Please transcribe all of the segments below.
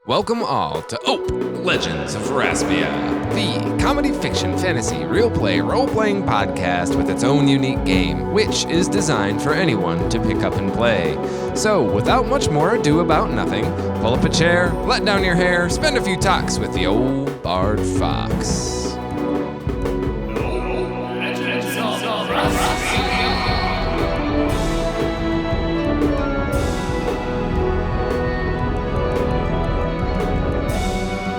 Welcome all to Legends of Raspia, the comedy, fiction, fantasy, real play, role-playing podcast with its own unique game, which is designed for anyone to pick up and play. So, without much more ado about nothing, pull up a chair, let down your hair, spend a few talks with the old Bard Fox.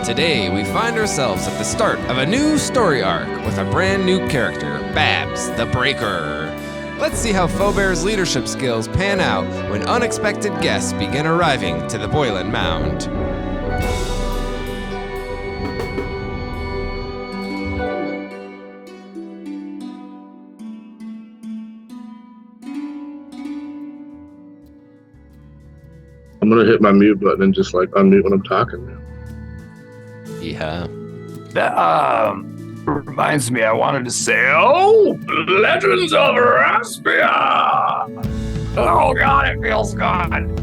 Today, we find ourselves at the start of a new story arc with a brand new character, Babs the Breaker. Let's see how Feaubear's leadership skills pan out when unexpected guests begin arriving to the Boylan Mound. I'm gonna hit my mute button and just unmute when I'm talking. Yeah. That reminds me, I wanted to say, Legends of Raspia! Oh God, it feels good.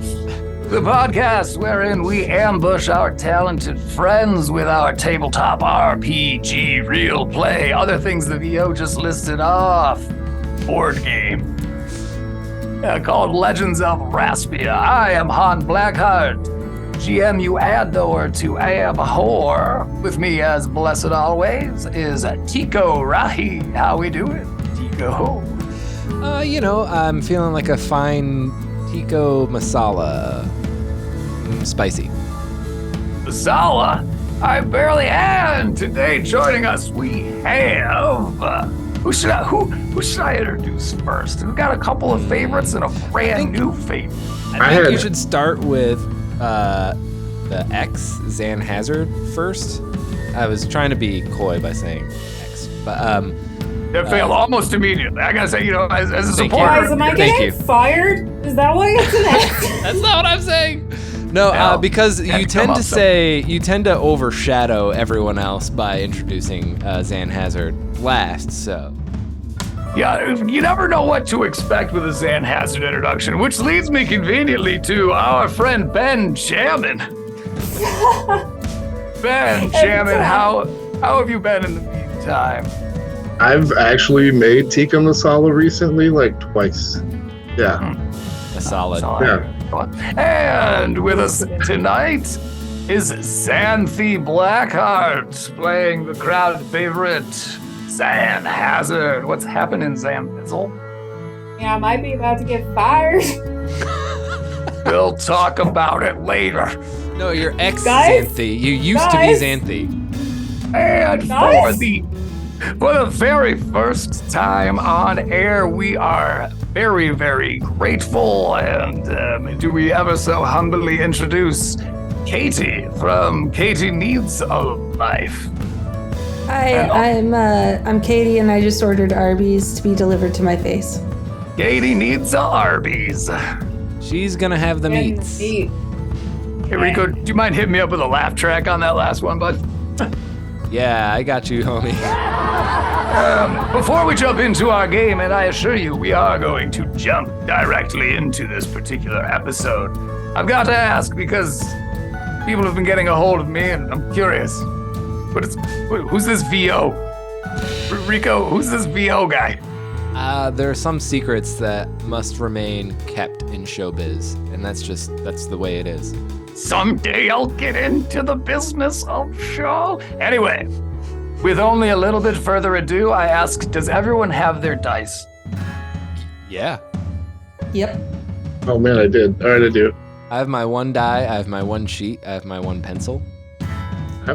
The podcast wherein we ambush our talented friends with our tabletop RPG, real play, other things the VO just listed off. Board game. Called Legends of Raspia. I am Han Blackheart. GM, you add the word to Abhor. With me, as blessed always, is Tico Rahi. How we doing, Tico? I'm feeling like a fine Tico masala. Spicy. Masala? I barely am. Today, joining us, we have... Who should I introduce first? We've got a couple of favorites and a brand new favorite. I think you should start with... the X, Xanthe first. I was trying to be coy by saying X, but it failed almost immediately. I gotta say, as a supporter. Guys, am I getting fired? Is that why it's an X? That's not what I'm saying. No, because you tend to overshadow everyone else by introducing Xanthe last, so. Yeah, you never know what to expect with a Xanthe introduction, which leads me conveniently to our friend Baen D. Baen D, how have you been in the meantime? I've actually made tikka masala recently, twice. Yeah. A solid. Yeah. And with us tonight is Xanthe Blackheart, playing the crowd favorite, Xanthe. What's happening, Xanthe? Yeah, I might be about to get fired. We'll talk about it later. No, you're ex-Xanthe. You used to be Xanthe. And for the very first time on air, we are very, very grateful and do we ever so humbly introduce Katy from Katy Needs a Life. Hi, I'm Katy, and I just ordered Arby's to be delivered to my face. Katy needs a Arby's. She's gonna have the meats. Hey, Rico, do you mind hitting me up with a laugh track on that last one, bud? Yeah, I got you, homie. Before we jump into our game, and I assure you, we are going to jump directly into this particular episode, I've got to ask because people have been getting a hold of me, and I'm curious. Who's this VO? Rico, who's this VO guy? There are some secrets that must remain kept in showbiz, and that's the way it is. Someday I'll get into the business of show. Anyway, with only a little bit further ado, I ask, does everyone have their dice? Yeah. Yep. Oh man, I did. All right, I do. I have my one die, I have my one sheet, I have my one pencil.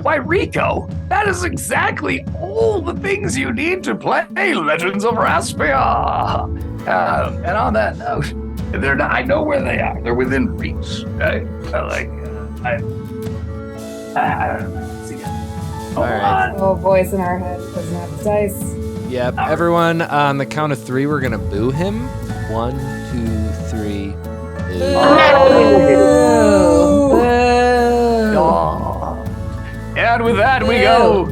Why, Rico, that is exactly all the things you need to play Legends of Raspia. And on that note, I know where they are. They're within reach. Right? I don't know. See ya. All right. Oh, voice in our head doesn't have his dice. Yep. Everyone, on the count of three, we're gonna boo him. 1, 2, 3. Boo. And with that, we go.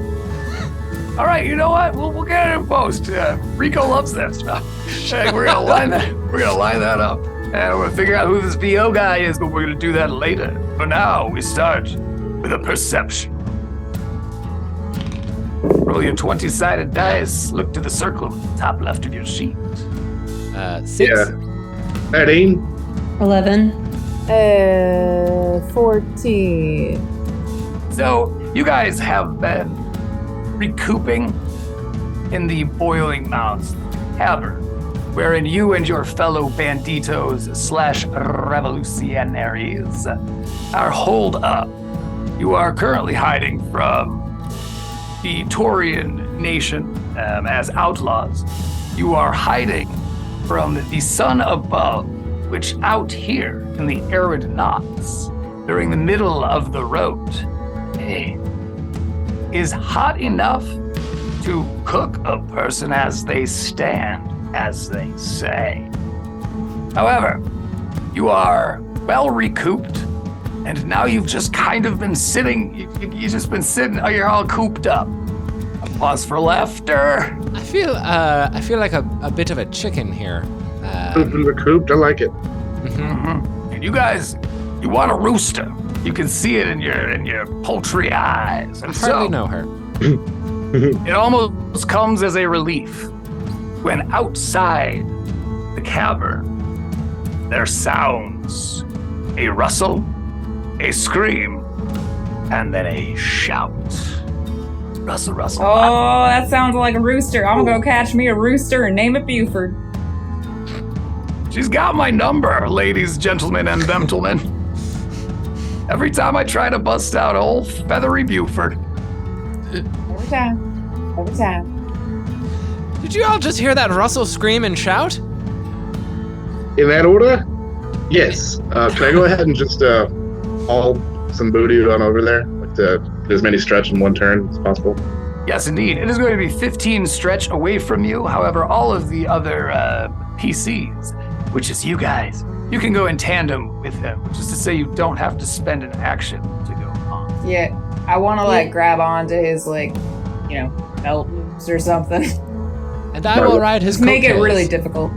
All right, you know what? We'll get it in post. Rico loves that stuff. We're gonna line that up, and we're gonna figure out who this VO guy is. But we're gonna do that later. For now, we start with a perception. Roll your 20-sided dice. Look to the circle at the top left of your sheet. 6. Yeah. 13. 11. 14. So, you guys have been recouping in the Boiling Mounds cavern, wherein you and your fellow banditos/revolucionaries are holed up. You are currently hiding from the Taurian nation as outlaws. You are hiding from the sun above, which out here in the arid knots, during the middle of the road, is hot enough to cook a person as they stand, as they say. However, you are well recouped, and now you've just kind of been sitting, you've just been sitting, you're all cooped up. A pause for laughter. I feel like a bit of a chicken here. Cooped and recouped. I like it. And you guys, you want a rooster. You can see it in your poultry eyes. I And hardly so, know her. it almost comes as a relief when outside the cavern there sounds a rustle, a scream, and then a shout. Rustle, rustle. Oh, that sounds like a rooster. I'm gonna go catch me a rooster and name it Buford. She's got my number, ladies, gentlemen, and gentlemen. Every time I try to bust out old feathery Buford. Every time. Every time. Did you all just hear that Russell scream and shout? In that order? Yes. Can I go ahead and just haul some booty on over there? Like to get as many stretch in one turn as possible. Yes, indeed. It is going to be 15 stretch away from you. However, all of the other PCs, which is you guys, you can go in tandem with him, which is to say you don't have to spend an action to go on. Yeah, I want to grab onto his belt loops or something. And I will ride his Just make it coattails. really difficult.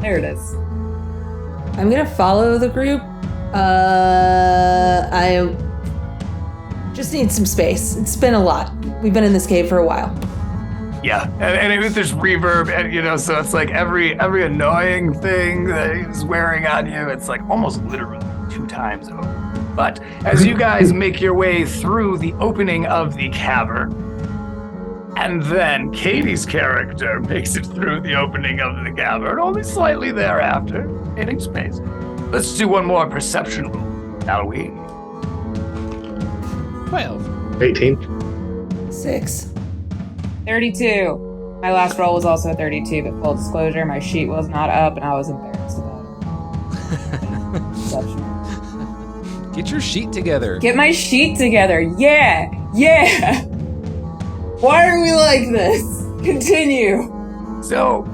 There it is. I'm gonna follow the group. I just need some space. It's been a lot. We've been in this cave for a while. Yeah, and there's reverb, and so it's like every annoying thing that he's wearing on you, it's like almost literally 2 times over. But as you guys make your way through the opening of the cavern, and then Katie's character makes it through the opening of the cavern, only slightly thereafter, hitting space. Let's do one more perception roll, shall we? 12. 18. 6. 32. My last roll was also 32, but full disclosure, my sheet was not up and I was embarrassed about it. Perception. Get your sheet together. Get my sheet together. Yeah. Yeah. Why are we like this? Continue. So,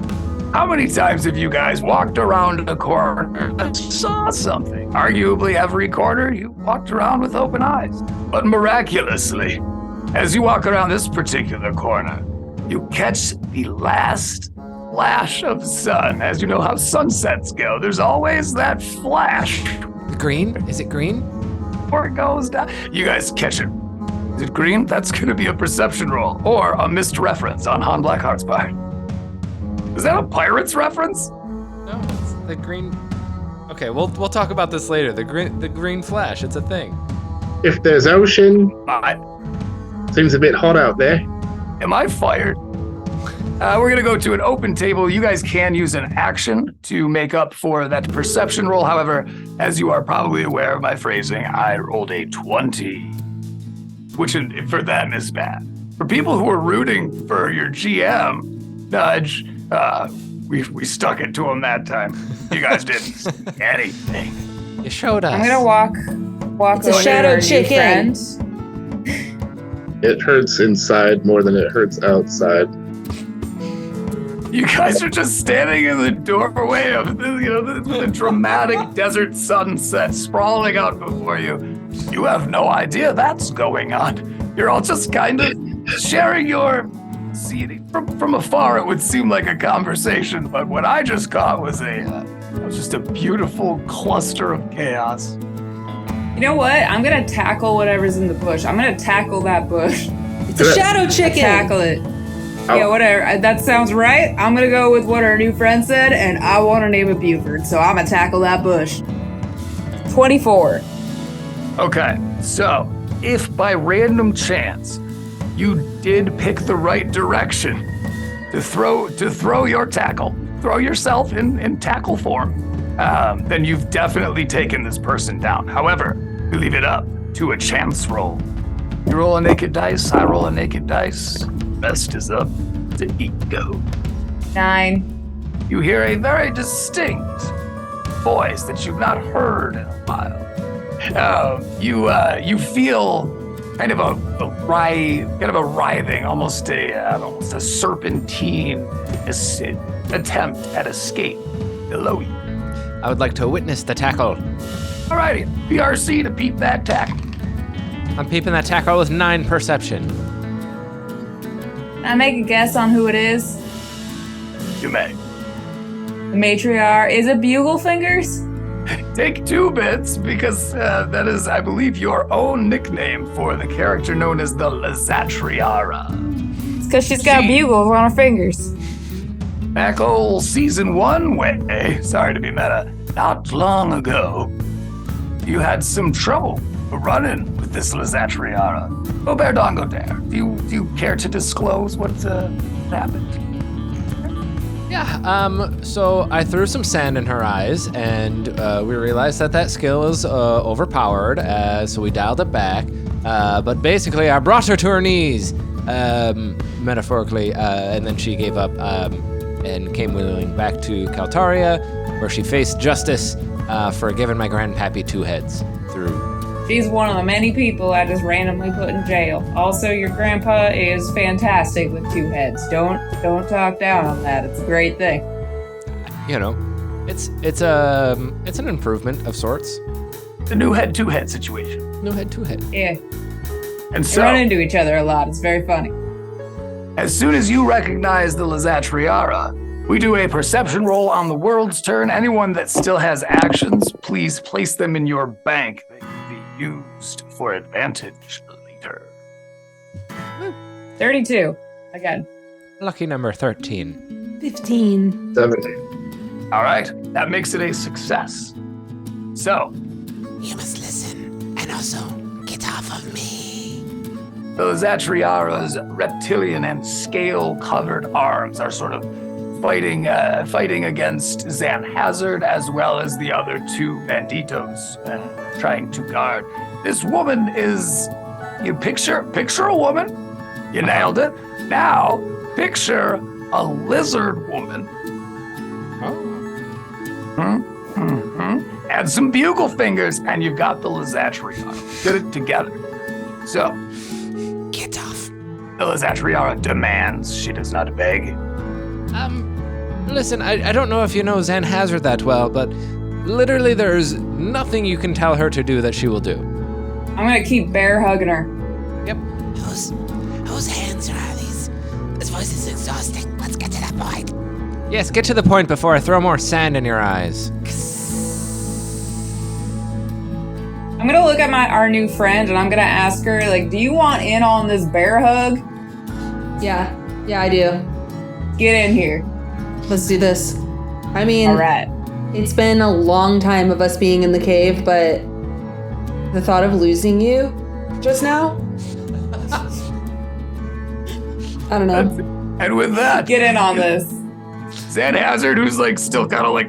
how many times have you guys walked around a corner and saw something? Arguably every corner you walked around with open eyes. But miraculously, as you walk around this particular corner, you catch the last flash of sun. As you know how sunsets go, there's always that flash Green? Is it green? before it goes down. You guys catch it. Is it green? That's going to be a perception roll or a missed reference on Han Blackheart's part. Is that a Pirates reference? No, it's the green. Okay, we'll talk about this later. The green flash. It's a thing. If there's ocean, I, seems a bit hot out there. Am I fired? We're going to go to an open table. You guys can use an action to make up for that perception roll. However, as you are probably aware of my phrasing, I rolled a 20, which for them is bad. For people who are rooting for your GM, Nudge, we stuck it to him that time. You guys didn't see anything. You showed us. I'm gonna walk It's a over shadow to our new chicken. friend. It hurts inside more than it hurts outside. You guys are just standing in the doorway of the dramatic desert sunset sprawling out before you. You have no idea that's going on. You're all just kind of sharing your... See, from afar it would seem like a conversation, but what I just caught was just a beautiful cluster of chaos. You know what? I'm gonna tackle whatever's in the bush. I'm gonna tackle that bush. It's a shadow chicken. Tackle it. Oh. Yeah, whatever. That sounds right. I'm gonna go with what our new friend said, and I want to name it Buford, so I'm gonna tackle that bush. 24. Okay, so if by random chance you did pick the right direction to throw your tackle, throw yourself in tackle form, then you've definitely taken this person down. However, we leave it up to a chance roll. You roll a naked dice, I roll a naked dice. Rest is up to Ego. 9. You hear a very distinct voice that you've not heard in a while. You feel kind of a writhing, almost a serpentine attempt at escape below you. I would like to witness the tackle. Alrighty, PRC to peep that tackle. I'm peeping that tackle with 9 perception. Can I make a guess on who it is? You may. The matriarch. Is it Bugle Fingers? Take 2 bits, because that is, I believe, your own nickname for the character known as the Lazatriara. It's because she's got bugles on her fingers. Back old season 1 way, sorry to be meta, not long ago, you had some trouble running with this Lazatriara. Feaubear Dongodiere, do you care to disclose what happened? Yeah, so I threw some sand in her eyes, and we realized that skill is overpowered, so we dialed it back. But basically, I brought her to her knees, metaphorically, and then she gave up and came wheeling back to Kaltaria, where she faced justice for giving my grandpappy 2 heads through. She's one of the many people I just randomly put in jail. Also, your grandpa is fantastic with 2 heads. Don't talk down on that. It's a great thing. You know, it's an improvement of sorts. The new head 2 head situation. No head, 2 head. Yeah. And They so, run into each other a lot. It's very funny. as soon as you recognize the Lazatriara, we do a perception roll on the world's turn. Anyone that still has actions, please place them in your bank. They can be used for advantage later. 32. Again. Lucky number 13. 15. 17. All right, that makes it a success. So, You must listen and also get off of me. the Lazatriara's reptilian and scale-covered arms are sort of fighting against Xanthe as well as the other 2 banditos trying to guard. This woman is, you picture a woman, you nailed it. Now, picture a lizard woman. Add some bugle fingers, and you've got the Lazatriara. Get it together. So, Get off. the Lazatriara demands, she does not beg. Listen, I don't know if you know Xanthe that well, but literally there's nothing you can tell her to do that she will do. I'm gonna keep bear hugging her. Yep. Whose hands are these? This voice is exhausting. Let's get to that point. Yes, get to the point before I throw more sand in your eyes. I'm gonna look at our new friend and I'm gonna ask her, like, do you want in on this bear hug? Yeah, I do. Get in here. Let's do this. I mean, All right. it's been a long time of us being in the cave, but the thought of losing you just now? I don't know. And with that, Get in on this. Xanthe, who's like still kind of like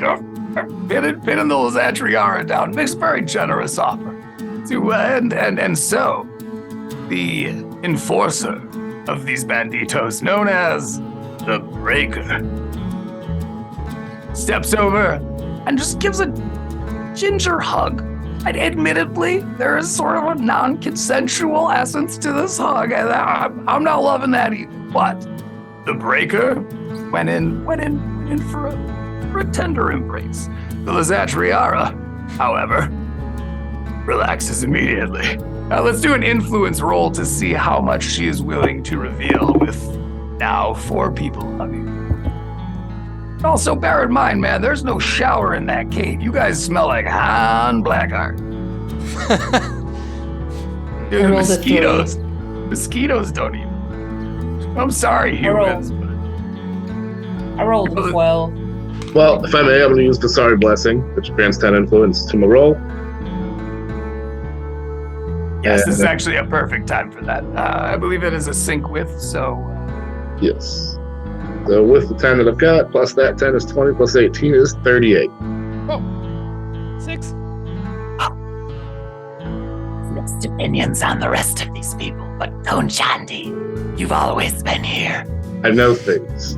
pinning the Lazatriara down, makes a very generous offer. And so, the enforcer of these banditos, known as the Breaker, steps over and just gives a ginger hug. And admittedly, there is sort of a non-consensual essence to this hug, and I'm not loving that either. But the Breaker went in for a tender embrace. The Lazatriara, however, relaxes immediately. Now let's do an influence roll to see how much she is willing to reveal with now 4 people hugging. Also, bear in mind, man, there's no shower in that cave. You guys smell like Han Blackheart. Dude, I rolled a 3. Mosquitoes don't even. I'm sorry, humans. I rolled a 12. Well, if I may, I'm going to use the Sorry Blessing, which grants 10 influence to my roll. Yes, this is actually a perfect time for that. I believe it is a sync with, so... Yes. So with the 10 that I've got, plus that 10 is 20, plus 18 is 38. Oh. 6. Mixed opinions on the rest of these people, but Cohn Jahn'Dee, you've always been here. I know things.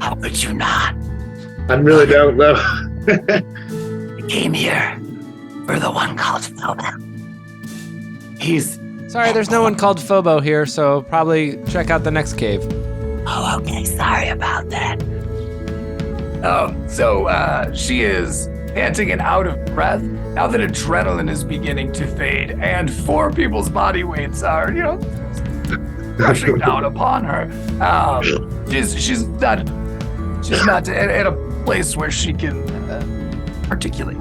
How could you not? I really don't know. You came here for the one called Feaubear. He's... Sorry, there's no one called Phobo here, so probably check out the next cave. Oh, okay, sorry about that. So she is panting and out of breath now that adrenaline is beginning to fade and 4 people's body weights are, rushing down upon her. She's not at a place where she can articulate.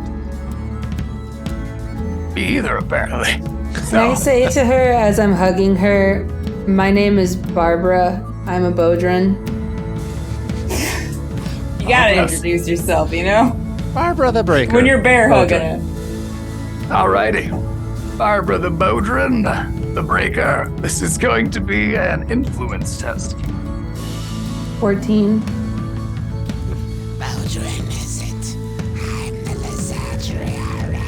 Me either, apparently. Can I say to her as I'm hugging her, my name is Barbara. I'm a Bodron. You gotta introduce yourself, Barbara the Breaker. when you're bear hugging it. Alrighty. Barbara the Bodron, the Breaker. This is going to be an influence test. 14. Baldrin, is it? I'm the Lizardriara.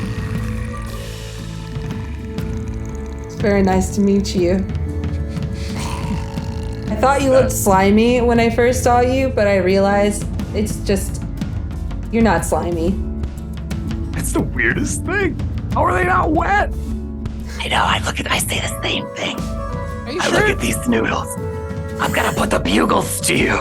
It's very nice to meet you. I thought you looked slimy when I first saw you, but I realized it's just, you're not slimy. It's the weirdest thing. How are they not wet? I know, I say the same thing. Are you I sure? look at these noodles. I'm gonna put the bugles to you.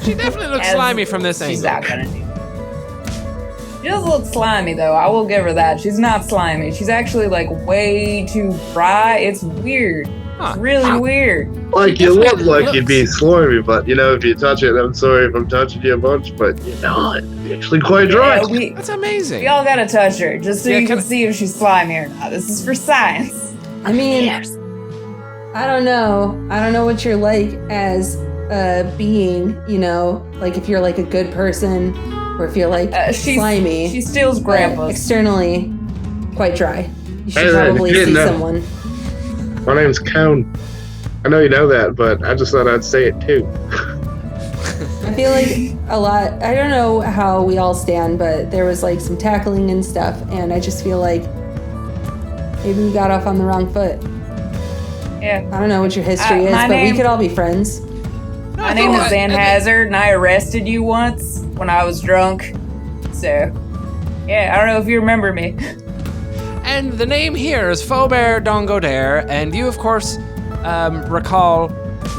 She definitely looks slimy from this She's angle. not gonna do that. She does look slimy, though. I will give her that. She's not slimy. She's actually, way too dry. It's weird. Huh. It's really weird. Like, you look like you'd be slimy, but, if you touch it, I'm sorry if I'm touching you a bunch, but, it's actually quite dry. Yeah, That's amazing. we all gotta touch her, just so Yeah, you can can see if she's slimy or not. This is for science. I mean, Yes. I don't know. I don't know what you're like as a being, if you're a good person or if you're slimy. She steals but grandpa's. externally, quite dry. You should Hey there, probably you didn't see know. someone. My name's Cohn. I know you know that, but I just thought I'd say it too. I feel like a lot, I don't know how we all stand, but there was some tackling and stuff, and I just feel like maybe we got off on the wrong foot. Yeah. I don't know what your history is, my but we name- could all be friends. My name is Xanthe Hazard, and I arrested you once when I was drunk. So, yeah, I don't know if you remember me. And the name here is Feaubear Dongodiere, and you, of course, recall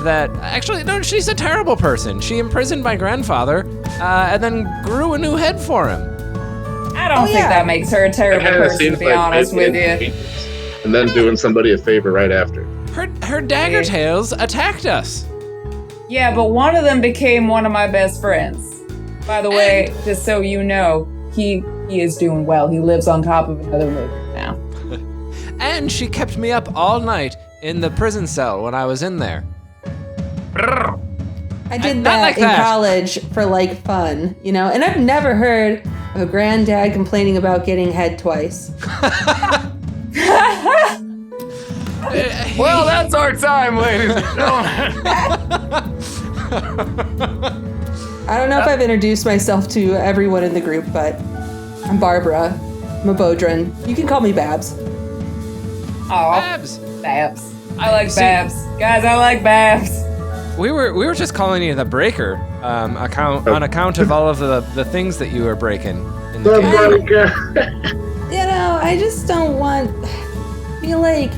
that... Actually, no, she's a terrible person. She imprisoned my grandfather, and then grew a new head for him. I don't think that makes her a terrible person, to be honest with you. And then doing somebody a favor right after. Her dagger tails attacked us. Yeah, but one of them became one of my best friends. By the way, just so you know, he is doing well. He lives on top of another river now. And she kept me up all night in the prison cell when I was in there. I did Not that like in that. college for fun, and I've never heard of a granddad complaining about getting head twice. Well, that's our time, ladies and gentlemen. I don't know if I've introduced myself to everyone in the group, but I'm Barbara. I'm a Bodron. You can call me Babs. Aw, Babs, Babs. I like See- Babs. Guys, I like Babs. we were just calling you the Breaker, on account of all of the things that you were breaking in the cave. I just don't want... I feel like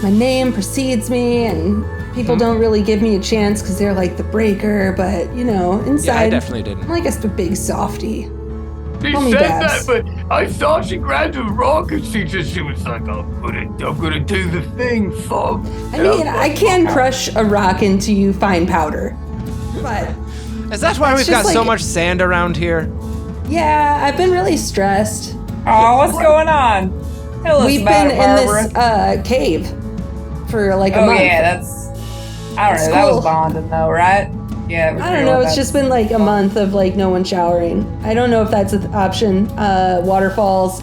my name precedes me and people don't really give me a chance because they're the Breaker, but, inside... Yeah, I definitely didn't. I'm just a big softie. She Call me said Babs. that, but I thought she grabbed a rock and she was like, I'm gonna do the thing, Fob. I mean, I can crush a rock into you fine powder. But, Is that why we've just got so like- much sand around here? yeah, I've been really stressed. Oh, what's going on? Tell us We've about been it, in Barbara. this cave for like a Oh month. yeah, that's. I don't know. That School. was bonding though, right? Yeah. I don't know. It's just been like a month of like no one showering. I don't know if that's an option. Waterfalls.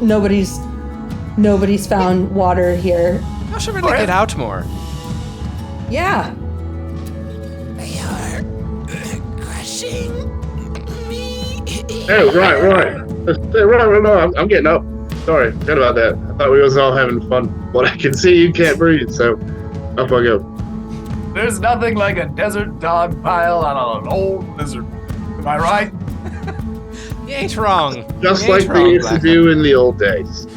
Nobody's found water here. How should we get out more? Yeah. They are crushing me. Hey, right. No, I'm getting up. Sorry, forgot about that. I thought we was all having fun. But I can see you can't breathe, so up I go. There's nothing like a desert dog pile on an old lizard. Am I right? You ain't wrong. Just You ain't like they wrong, used to Blackheart. do in the old days.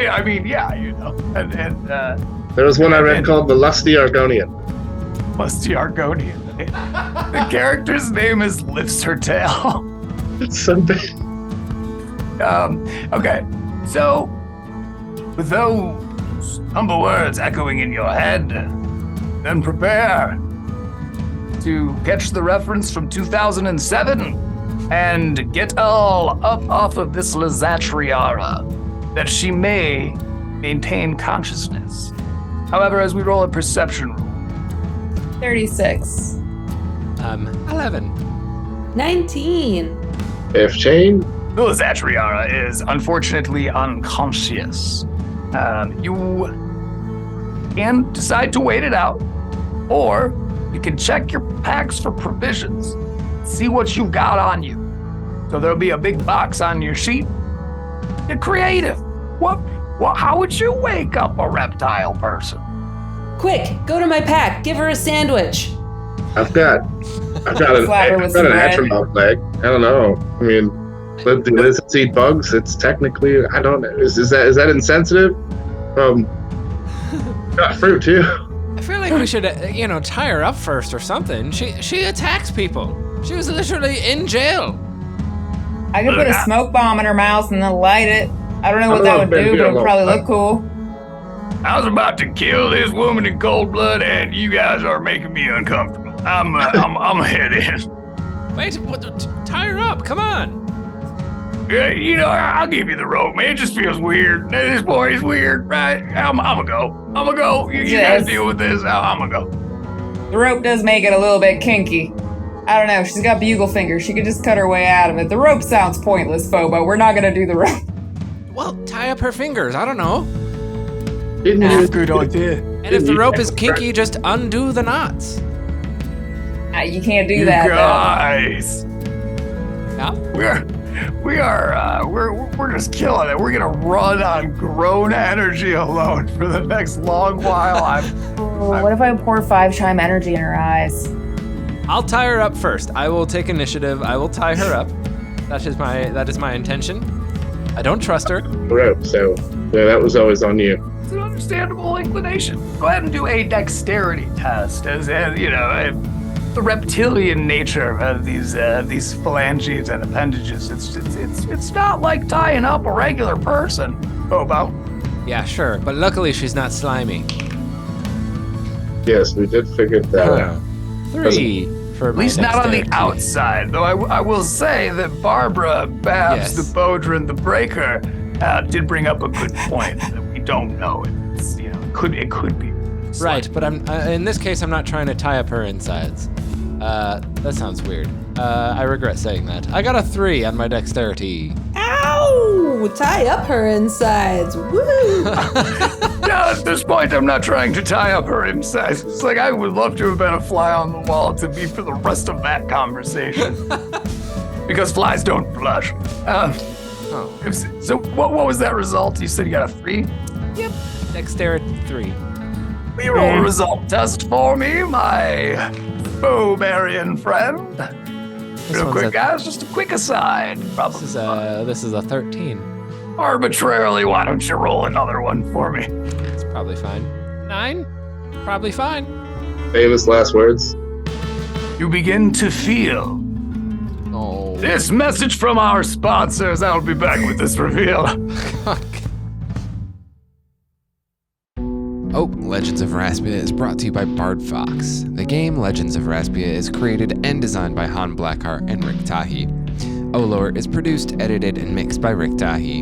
I mean, yeah, you know. And There was one I read called The Lusty Argonian. Musty Argonian. The character's name is Lifts Her Tail. It's so bad. Okay, so with those humble words echoing in your head, then prepare to catch the reference from 2007 and get all up off of this Lizatriara, that she may maintain consciousness. However, as we roll a perception roll, 36. 11. 19. If Shane, the Lizatriara is unfortunately unconscious. You can decide to wait it out, or you can check your packs for provisions, see what you've got on you. So there'll be a big box on your sheet. Get creative. What? How would you wake up a reptile person? Quick, go to my pack. Give her a sandwich. I've got Slap her with some an bread. astronaut leg. I don't know. I mean, do lizards eat bugs? It's technically, I don't know. Is that insensitive? Got fruit too. I feel like we should, tie her up first or something. She attacks people. She was literally in jail. I could put a smoke bomb in her mouth and then light it. I don't know what that would do, but it would probably look cool. I was about to kill this woman in cold blood, and you guys are making me uncomfortable. I'm head in. Wait, tie her up. Come on. Yeah, I'll give you the rope, man. It just feels weird. This boy is weird, right? I'm gonna go. You Yes. guys deal with this. I'm gonna go. The rope does make it a little bit kinky. I don't know. She's got bugle fingers. She could just cut her way out of it. The rope sounds pointless, Phobo. We're not gonna do the rope. Well, tie up her fingers. I don't know. Good idea. And if the rope is kinky, just undo the knots. You can't do You that. guys, Yeah? we're just killing it. We're gonna run on grown energy alone for the next long while. What if I pour 5-chime energy in her eyes? I'll tie her up first. I will take initiative. I will tie her up. That is my intention. I don't trust her. Rope, so yeah, that was always on you. It's an understandable inclination. Go ahead and do a dexterity test, as the reptilian nature of these phalanges and appendages. It's not like tying up a regular person, Bobo. Yeah, sure. But luckily, she's not slimy. Yes, we did figure that out. 3 for At least not on the outside, though. I will say that Barbara, Babs, Yes. the Bodrin, the Breaker, did bring up a good point that we don't know. It could be. Right, but I'm in this case, I'm not trying to tie up her insides. That sounds weird. I regret saying that. I got a 3 on my dexterity. Ow! Tie up her insides. Woo! Yeah, at this point, I'm not trying to tie up her insides. It's like I would love to have been a fly on the wall to be for the rest of that conversation. Because flies don't blush. So what was that result? You said you got a 3? Yep. Dexterity 3. Will you roll a result test for me, my Feaubearian friend? Real quick, guys, just a quick aside. Probably This is a 13. arbitrarily, why don't you roll another one for me? It's probably fine. 9? Probably fine. Famous last words. You begin to feel Oh. this message from our sponsors. I'll be back with this reveal. Oh, Legends of Raspia is brought to you by Bard Fox. The game Legends of Raspia is created and designed by Han Blackheart and Rik Tahee. Olor is produced, edited, and mixed by Rik Tahee.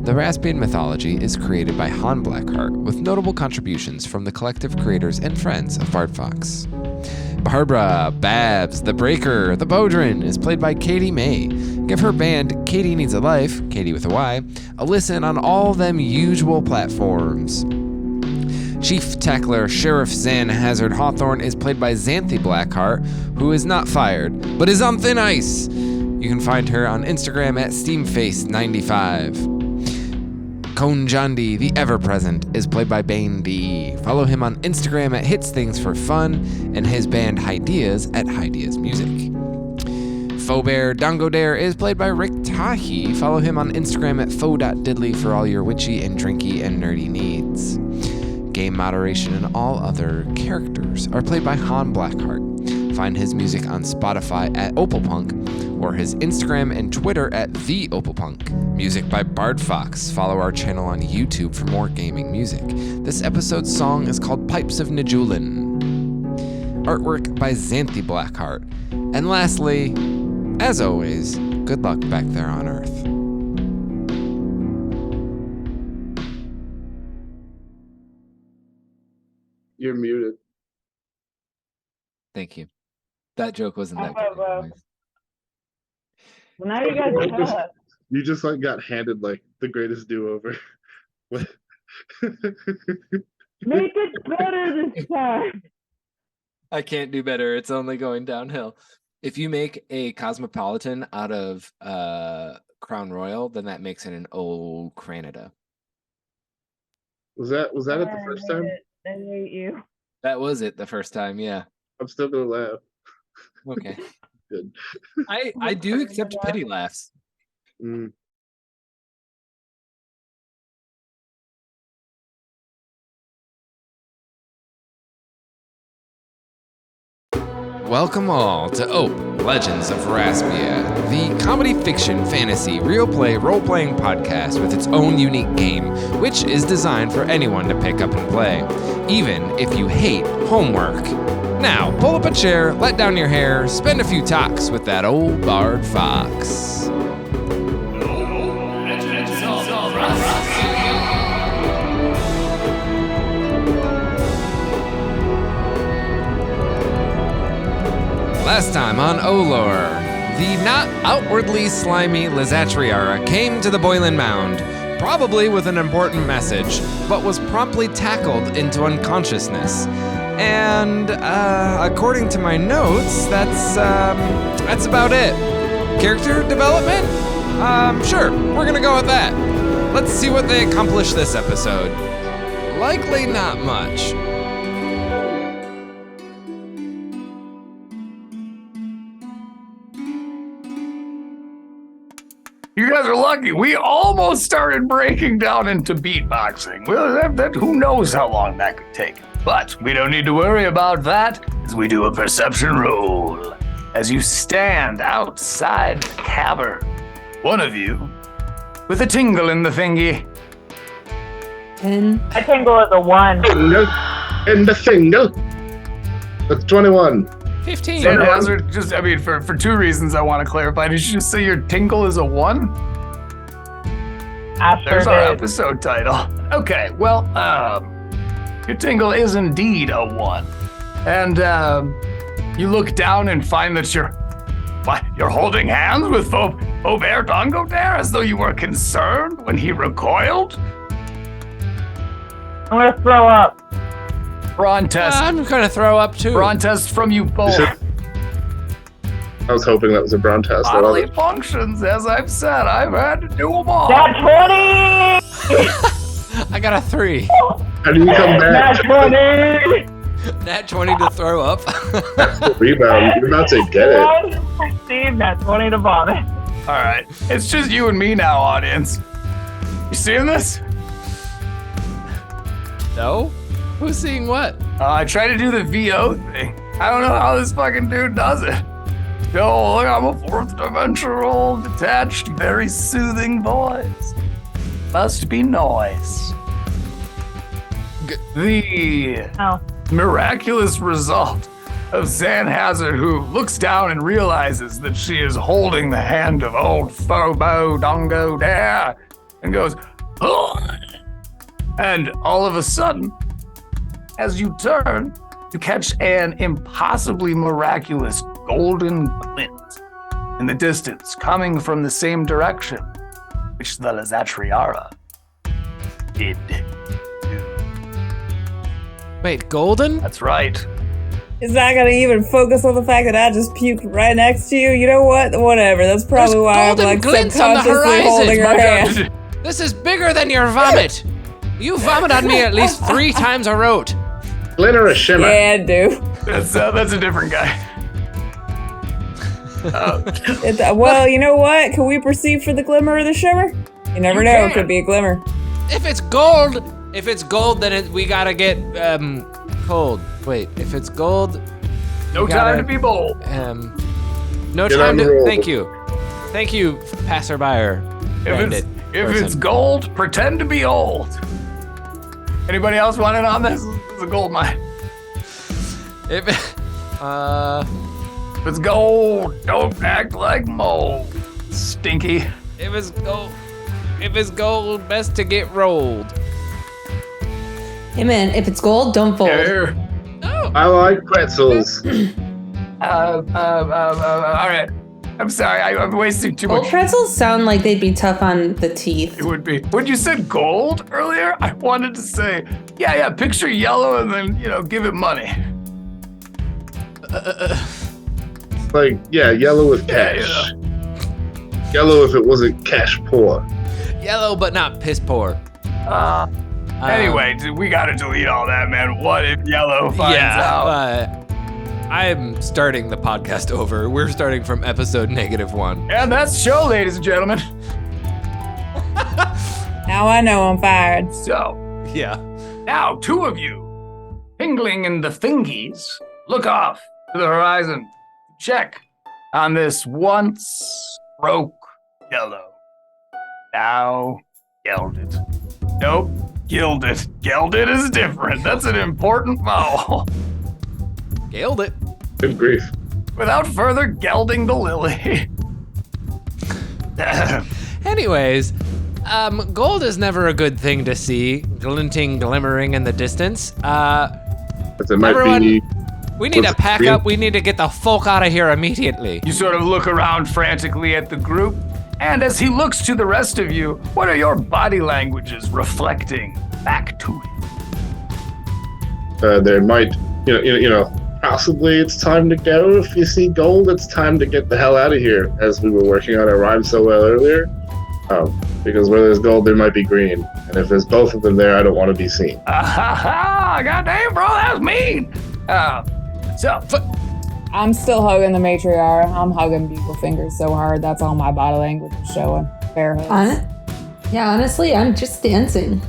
The Raspian mythology is created by Han Blackheart, with notable contributions from the collective creators and friends of Bard Fox. Barbara, Babs, the Breaker, the Bodrin is played by Katy May. Give her band, Katy Needs a Life, Katy with a Y, a listen on all them usual platforms. Chief Tackler Sheriff Zan Hazard Hawthorn is played by Xanthe Blackheart, who is not fired, but is on thin ice. You can find her on Instagram at Steamface95. Cohn Jahn'Dee, the ever-present, is played by Baen D. Follow him on Instagram at Hits Things for Fun, and his band Hydeas at Hydeas Music. Feaubear Dongodiere is played by Rik Tahee. Follow him on Instagram at faux.diddly for all your witchy and drinky and nerdy needs. Game moderation and all other characters are played by Han Blackheart. Find his music on Spotify at Opalpunk, or his Instagram and Twitter at TheOpalpunk. Music by Bard Fox. Follow our channel on YouTube for more gaming music. This episode's song is called Pipes of Najulin. Artwork by Xanthe Blackheart. And lastly, as always, good luck back there on Earth. You're muted. Thank you. That joke wasn't that good. Anyways. Well, now you guys have. You just like got handed like the greatest do-over. Make it better this time. I can't do better. It's only going downhill. If you make a Cosmopolitan out of Crown Royal, then that makes it an old Canada. Was that it the first time? I hate you. That was it the first time, yeah. I'm still gonna laugh. Okay. Good. I do accept pity laughs. Mm. Welcome all to Legends of Raspia, the comedy fiction, fantasy, real play, role-playing podcast with its own unique game, which is designed for anyone to pick up and play, even if you hate homework. Now, pull up a chair, let down your hair, spend a few talks with that old Bard Fox. Last time on Olor, the not outwardly slimy Lizatriara came to the Boiling Mound, probably with an important message, but was promptly tackled into unconsciousness. And according to my notes, that's about it. Character development? Sure, we're gonna go with that. Let's see what they accomplish this episode. Likely not much. You guys are lucky. We almost started breaking down into beatboxing. Well, who knows how long that could take. But we don't need to worry about that, as we do a perception roll. As you stand outside the cavern, one of you, with a tingle in the thingy. 10. I tingle at the 1. And the single. That's 21. 15. Zan Hazard, for two reasons I want to clarify. Did you just say your tingle is a 1? There's our episode title. Okay, well, your tingle is indeed a 1. And you look down and find that you're holding hands with Feaubear Dongodiere as though you were concerned when he recoiled? I'm gonna throw up. Brawn test. I'm gonna throw up too. Brawn test from you both. I was hoping that was a brown test. Bodily functions, as I've said, I've had to do them all. Nat 20! I got a 3. How do you come back? Nat 20! Nat 20 to throw up. Rebound. You're about to get it. Steve, Nat 20 to vomit. All right, it's just you and me now, audience. You seeing this? No? Who's seeing what? I try to do the VO thing. I don't know how this fucking dude does it. Yo, look, I'm a 4th dimensional, detached, very soothing voice. Must be noise. The miraculous result of Xanthe, who looks down and realizes that she is holding the hand of old Feaubear Dongodiere and goes, oh! And all of a sudden, as you turn, you catch an impossibly miraculous golden glint in the distance, coming from the same direction which the Lizatriara did. Wait, golden? That's right. Is not gonna even focus on the fact that I just puked right next to you. You know what? Whatever. That's probably There's why I'm golden like glints on the subconsciously holding her horizon. hand. This is bigger than your vomit. You vomit on me at least 3 times a rote. Glitter or shimmer? Yeah, dude. That's a different guy. Well, you know what? Can we proceed for the glimmer or the shimmer? You never You know. can. It could be a glimmer. If it's gold, then we gotta get cold. Wait, if it's gold, No time to be bold. no Get time on the to. roll. Thank you, passerby or bandit If person. it's gold, pretend to be old. Anybody else want in on this? It's a gold mine. If If it's gold, don't act like mold. Stinky. if it's gold, best to get rolled. Hey man, if it's gold, don't fold. Here. Oh, I like pretzels. All right. I'm sorry, I'm wasting too Gold much. pretzels sound like they'd be tough on the teeth. It would be. When you said gold earlier, I wanted to say, yeah, picture yellow and then, give it money. Like, yeah, yellow with cash. Yellow if it wasn't cash poor. yellow but not piss poor. Anyway, we gotta delete all that, man. What if yellow finds out? I'm starting the podcast over. We're starting from episode -1. And that's the show, ladies and gentlemen. Now I know I'm fired. So, Yeah. now 2 of you, tingling in the thingies, look off to the horizon. Check on this once broke yellow. Now gelded. Nope, gilded. Gelded is different. That's an important vowel. Gailed it. Good grief. Without further gelding the lily. Anyways, gold is never a good thing to see, glinting, glimmering in the distance. But it might Everyone- be. We need to What's pack green? up. We need to get the folk out of here immediately. You sort of look around frantically at the group, and as he looks to the rest of you, what are your body languages reflecting back to him? There might, possibly it's time to go. If you see gold, it's time to get the hell out of here. As we were working on our rhyme so well earlier. Because where there's gold, there might be green. And if there's both of them there, I don't want to be seen. God damn, bro, that was mean. I'm still hugging the matriarch. I'm hugging Beagle Fingers so hard. That's all my body language is showing. Fair hugs. Honestly, I'm just dancing.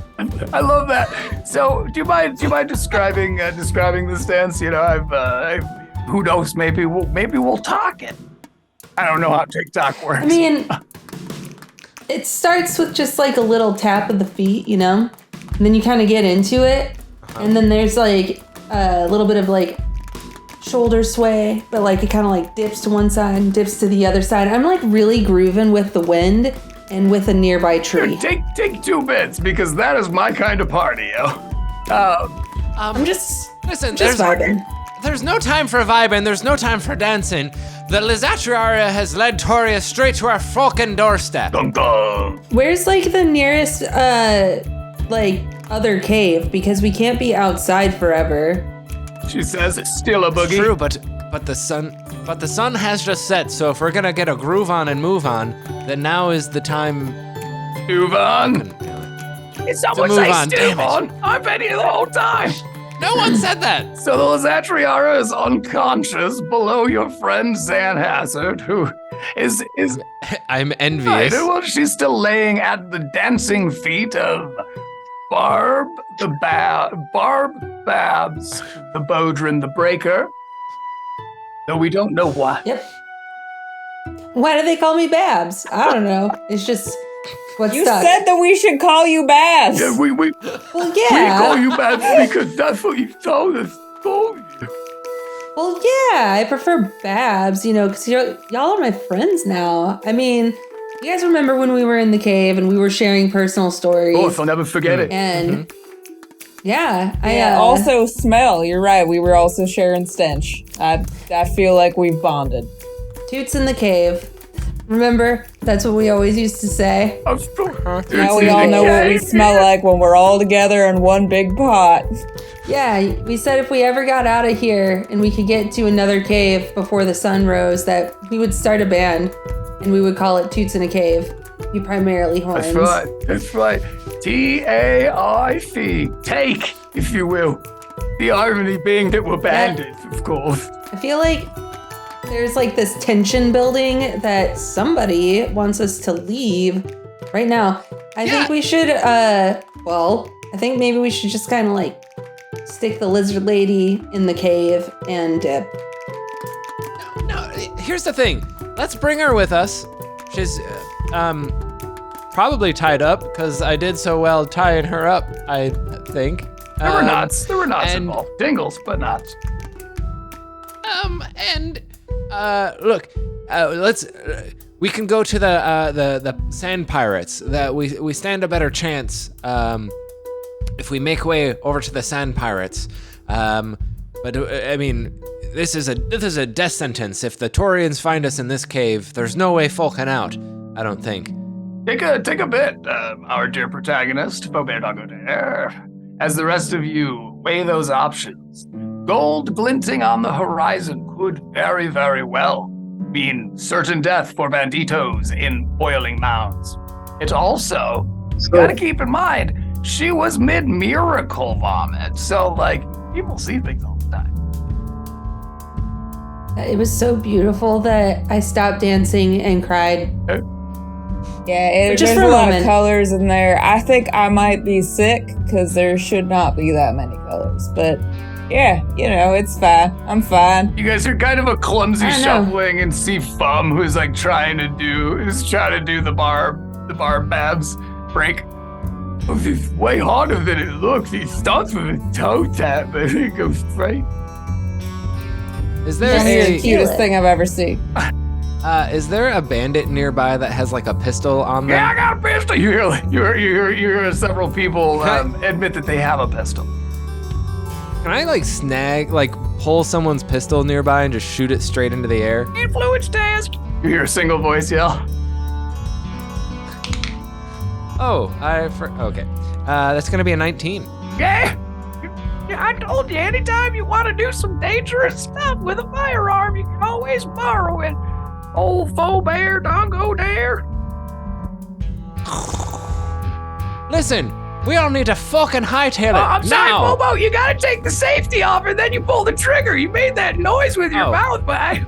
I love that. So, do you mind describing this dance? Who knows? Maybe we'll talk it. I don't know how TikTok works. I mean, it starts with just like a little tap of the feet, and then you kind of get into it, and then there's like a little bit of like shoulder sway, but like it kind of like dips to one side and dips to the other side. I'm like really grooving with the wind and with a nearby tree. Here, take 2 bits because that is my kind of party, yo. I'm just Listen, vibing. there's no time for vibing. There's no time for dancing. The Lizatriara has led Toria straight to our fucking doorstep. Dun dun. Where's like the nearest other cave, because we can't be outside forever. She says it's still a boogie. True, but the sun has just set. So if we're gonna get a groove on and move on, then now is the time. Move on. It's someone move say on, damn Steve it. on. I've been here the whole time. No one said that. So the Lizatriara is unconscious below your friend Xanthe, who is I'm right. envious. Well, she's still laying at the dancing feet of Babs, the Bodrin, the Breaker. Though we don't know why. Yep. Why do they call me Babs? I don't know. It's just what's You stuck. said that we should call you Babs. Yeah, we Well, we yeah. call you Babs because that's what you told us. Told you. Well, yeah, I prefer Babs, because y'all are my friends now. I mean, you guys remember when we were in the cave and we were sharing personal stories? Oh, I'll never forget it. And yeah, also smell. You're right. We were also sharing stench. I feel like we've bonded. Toots in the cave. Remember? That's what we always used to say. Now we all know what we smell like when we're all together in one big pot. Yeah, we said if we ever got out of here and we could get to another cave before the sun rose, that we would start a band and we would call it Toots in a Cave. Be primarily horns. That's right. T-A-I-C. Take, if you will. The irony being that we're bandits, of course. I feel like there's like this tension building that somebody wants us to leave right now. I think we should, I think maybe we should just kind of like stick the lizard lady in the cave and dip. No, here's the thing. Let's bring her with us. She's, probably tied up because I did so well tying her up, I think. There were knots involved. Dingles, but knots. Look, we can go to the sand pirates. That we stand a better chance if we make way over to the sand pirates. But I mean, this is a death sentence. If the Taurians find us in this cave, there's no way folking out. I don't think. Take a bit, our dear protagonist, Feaubear Dongodiere, as the rest of you weigh those options. Gold glinting on the horizon could very, very well mean certain death for banditos in boiling mounds. It also, gotta keep in mind, she was mid-miracle vomit, so, people see things all the time. It was so beautiful that I stopped dancing and cried. Yeah, Just there's for a a lot of moment. colors in there. I think I might be sick because there should not be that many colors. But yeah, it's fine. I'm fine. You guys are kind of a clumsy I know. shuffling and see Fum who's trying to do the bar Babs break. Oh, it's way harder than it looks. He starts with a toe tap, but it goes straight. Is there Yeah, It's the a cutest thing I've ever seen. is there a bandit nearby that has like a pistol on them? Yeah, I got a pistol. You hear several people admit that they have a pistol. Can I pull someone's pistol nearby and just shoot it straight into the air? Influence test. You hear a single voice yell. Okay. That's gonna be a 19. Yeah, I told you, anytime you want to do some dangerous stuff with a firearm, you can always borrow it. Old Feaubear Dongodiere. Listen, we all need to fucking hightail it I'm sorry, now. Bobo, you gotta take the safety off and then you pull the trigger. You made that noise with your mouth, but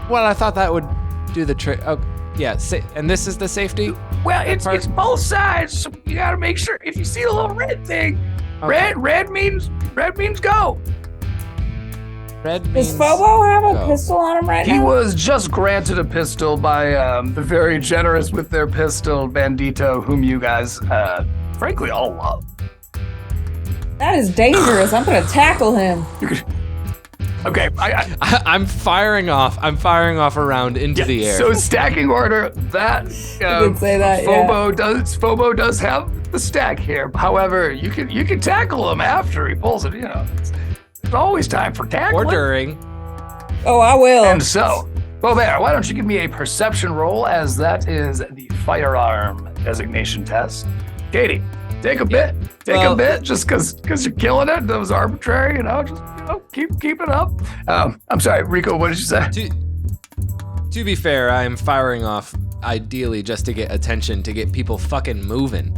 Well, I thought that would do the trick. Oh, yeah, and this is the safety? Well, it's both sides, so you gotta make sure. If you see the little red thing, Okay. red means go. Red Does means Phobo have a go. pistol on him right He now? was just granted a pistol by the very generous with their pistol bandito, whom you guys, frankly, all love. That is dangerous. I'm gonna tackle him. Okay, I'm firing off a round into the air. So stacking order, that did say that, Phobo does have the stack here. However, you can tackle him after he pulls it. There's always time for tackling. Or during. Oh, I will. And so, Feaubear, why don't you give me a perception roll, as that is the firearm designation test. Katy, take a bit, just because you're killing it. That was arbitrary, just keep it up. I'm sorry, Rico, what did you say? To be fair, I am firing off ideally just to get attention, to get people fucking moving.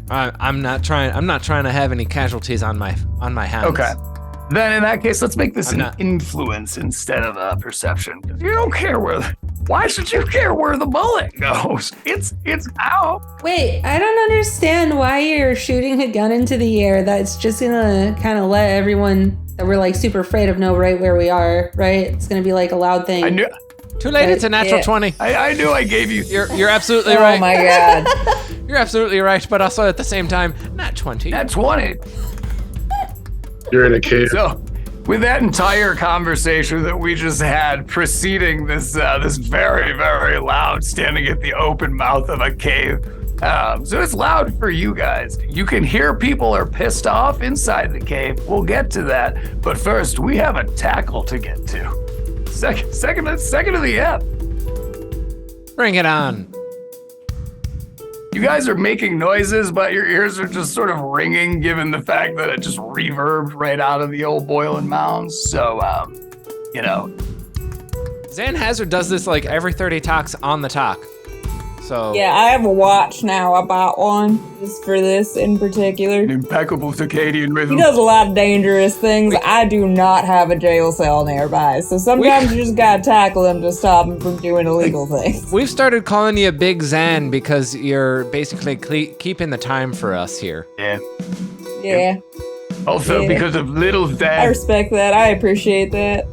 I'm not trying to have any casualties on my hands. Okay. Then in that case, let's make this an influence instead of a perception. You don't care why should you care where the bullet goes? It's out. Wait, I don't understand why you're shooting a gun into the air. That's just gonna kind of let everyone that we're super afraid of know right where we are, right? It's gonna be a loud thing. I knew. Too late, it's a natural 20. I knew I gave you. You're absolutely Oh right. my god. You're absolutely right, but also at the same time, not 20. That's 20. You're in a cave. So, with that entire conversation that we just had preceding this this very, very loud standing at the open mouth of a cave, so it's loud for you guys. You can hear people are pissed off inside the cave. We'll get to that. But first, we have a tackle to get to. Second of the ep. Bring it on. You guys are making noises, but your ears are just sort of ringing given the fact that it just reverbed right out of the old boiling mounds. So, Xanthe does this like every 30 talks on the talk. So Yeah, I have a watch now. I bought one just for this in particular. impeccable circadian rhythm. He does a lot of dangerous things. I do not have a jail cell nearby, so sometimes you just gotta tackle him to stop him from doing illegal things. we've started calling you Big Zan because you're basically keeping the time for us here. Yeah. Yeah, Also, Yeah. because of Little I Zan. respect that. I appreciate that.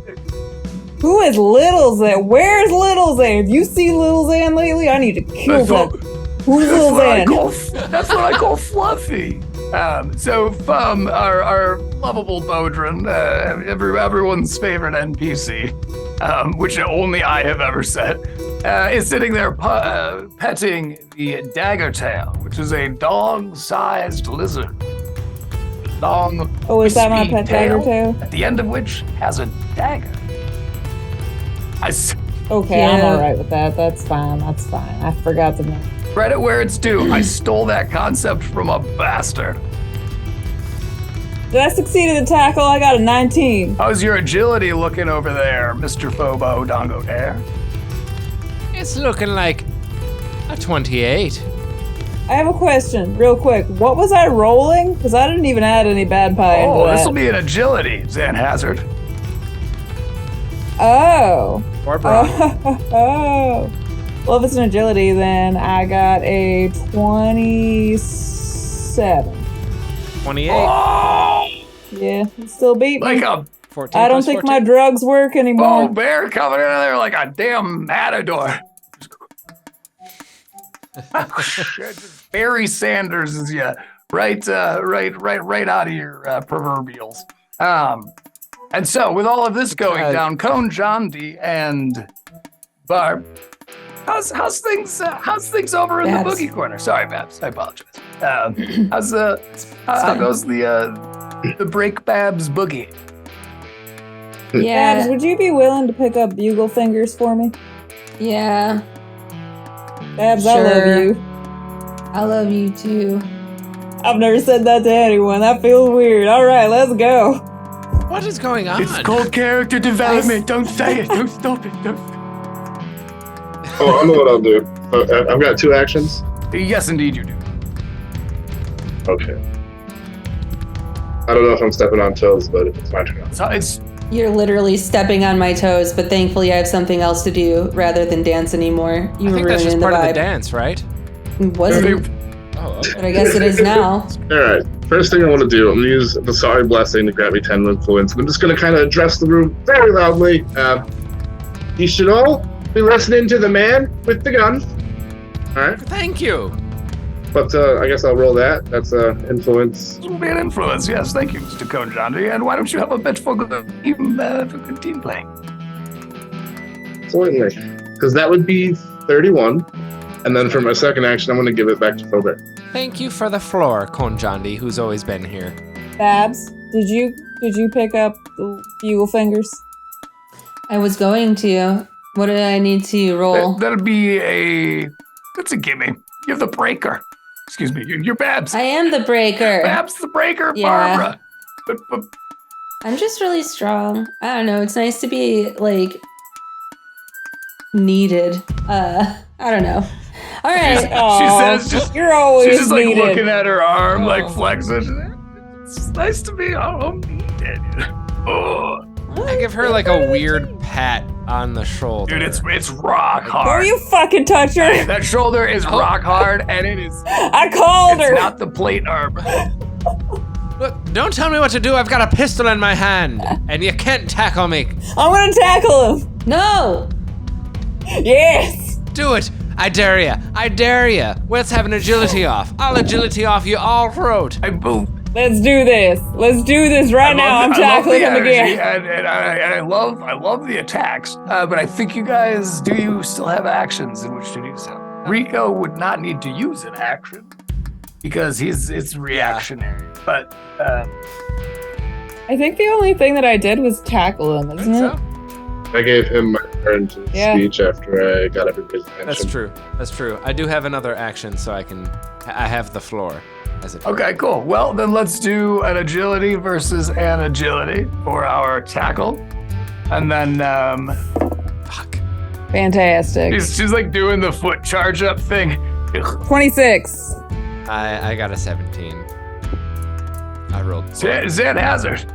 Who is Little Zan? Where's Little Zan? Have you seen Little Zan lately? I need to kill That's him. Who's Little Zan? That's what I call Fluffy. Our lovable Bodrin, everyone's favorite NPC, which only I have ever said, is sitting there petting the Daggertail, which is a dog-sized lizard. Long, Oh, is that my wispy pet tail, Daggertail? at the end of which has a dagger. Okay, I'm Yeah. alright with that. That's fine. That's fine. I forgot the name. Credit where it's due. I stole that concept from a bastard. Did I succeed in the tackle? I got a 19. How's your agility looking over there, Mr. Feaubear Dongodiere? It's looking like a 28. I have a question, real quick. What was I rolling? Because I didn't even add any bad pie into Oh, that. this will be an agility, Xanthe. Oh. Or Brock. Oh. Well, if it's an agility, then I got a 27. 28. Oh, Yeah, it still beat me. like a 14 I don't plus think 14. my drugs work anymore. bear coming in there like a damn matador. Barry Sanders is right out of your proverbials. And so with all of this going down, Cohn Jahn'Dee and Barb, how's things over in the Babs. boogie corner? Sorry, Babs, I apologize. How goes the Break Babs boogie? Babs, Yeah. would you be willing to pick up bugle fingers for me? Yeah. Babs, I love Sure. you. I love you too. I've never said that to anyone. That feels weird. All right, let's go. What is going on? It's called character development. Don't say it. Don't stop it. Oh, I know what I'll do. I've got 2 actions. Yes, indeed, you do. Okay. I don't know if I'm stepping on toes, but it's my turn. So it's You're literally stepping on my toes, but thankfully I have something else to do rather than dance anymore. You I were think that's just ruining the part of the vibe. dance, right? It wasn't, Oh, okay. but I guess it is now. All right. First thing I want to do, I'm going to use the Sorry Blessing to grant me 10 influence. I'm just going to kind of address the room very loudly. You should all be listening to the man with the gun. All right. Thank you. But I guess I'll roll that. That's influence. This will be an influence, yes. Thank you, Mr. Cohn Jahn'Dee. And why don't you have a bit for good team playing? Certainly. Because that would be 31. And then for my second action, I'm going to give it back to Feaubear. Thank you for the floor, Cohn Jahn'Dee, who's always been here. Babs, did you pick up the bugle fingers? I was going to. What did I need to roll? That'll be that's a gimme. You're the breaker. Excuse me, you're Babs. I am the breaker. Babs the breaker, Yeah. Barbara. But I'm just really strong. I don't know. It's nice to be like needed. I don't know. All right. she says just You're always she's just like needed. looking at her arm, like flexing. It's nice to be needed. Oh, I give her like a weird pat on the shoulder. dude, it's rock Don't hard. you fucking touch her. That shoulder is rock hard, and it is. I called It's her. not the plate arm. Look, don't tell me what to do. I've got a pistol in my hand, and you can't tackle me. I'm gonna tackle him. No. Yes. Do it. I dare you. I dare you. Let's have an agility off. I'll agility off you all throat. I move Let's do this. Let's do this right now. I'm tackling him again. And I love the attacks, but I think you guys, do you still have actions in which to do so? Rico would not need to use an action because it's reactionary, but... I think the only thing that I did was tackle him, isn't it? I gave him my turn to speech after I got everybody's attention. That's true. I do have another action, so I have the floor. As it Okay, cool. Well, then let's do an agility versus an agility for our tackle. And then, Fuck. Fantastic. she's like doing the foot charge up thing. 26. I got a 17. I rolled. Xanthe Hazard.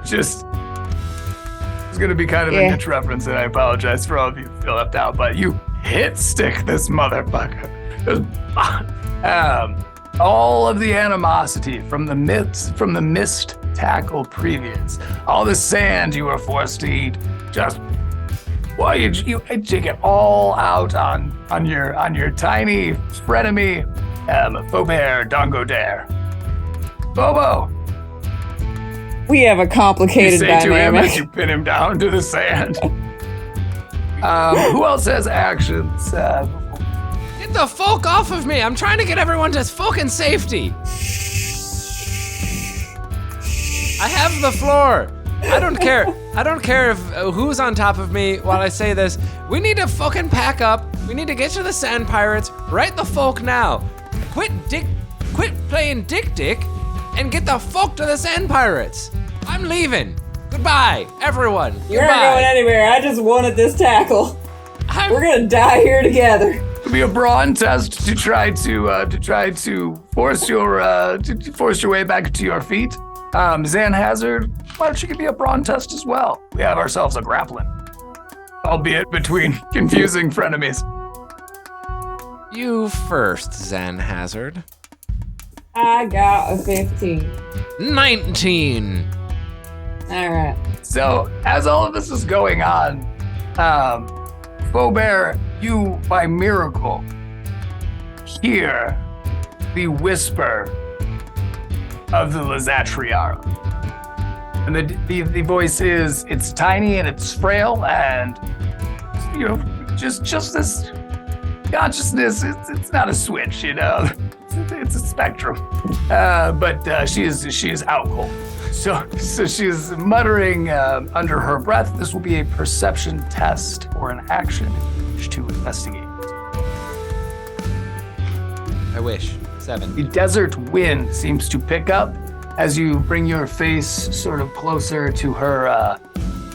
Just, it's going to be kind of a niche reference, and I apologize for all of you who feel left out, but you hit stick this motherfucker. All of the animosity from the missed tackle previous, all the sand you were forced to eat, you take it all out on your tiny frenemy, Feaubear Dongodiere. Bobo. We have a complicated You say to him dynamic. as you pin him down to the sand. Who else has actions? Get the folk off of me! I'm trying to get everyone to fucking safety! I have the floor! I don't care. I don't care if who's on top of me while I say this. We need to fucking pack up. We need to get to the Sand Pirates right the folk now. Quit playing dick, and get the fuck to the Sand Pirates. I'm leaving. Goodbye, everyone. You're not going anywhere. I just wanted this tackle. We're gonna die here together. It'll be a brawn test to try to force your way back to your feet. Xanthe Hazard, why don't you give me a brawn test as well? We have ourselves a grappling, albeit between confusing frenemies. You first, Xanthe Hazard. I got a 15. 19. All right. So, as all of this is going on, Feaubear, you, by miracle, hear the whisper of the Lazatriara. And the voice is, it's tiny and it's frail and, just this consciousness, it's not a switch, it's a spectrum. But she is out cold. So she's muttering under her breath. This will be a perception test or an action in which to investigate. I wish. 7. The desert wind seems to pick up as you bring your face sort of closer to her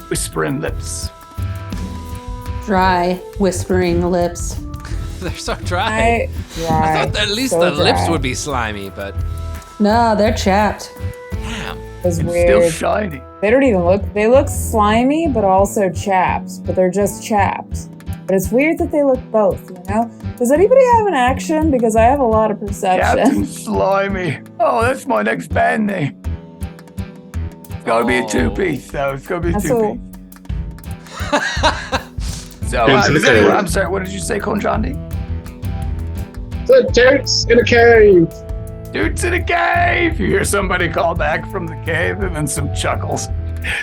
whispering lips. Dry, whispering lips. They're so dry. I thought at least so the dry. lips would be slimy, but No, they're chapped. damn. It's It's weird. still shiny. They don't even look. They look slimy, but also chapped. But they're just chapped. But it's weird that they look both. Does anybody have an action? Because I have a lot of perception. Captain Slimy. Oh, that's my next band name. It's gotta be a two-piece, though. It's gotta be a That's two-piece. So, I'm sorry, what did you say, Cohn Jahn'Dee? The Toots in a cave. Toots in a cave! You hear somebody call back from the cave and then some chuckles.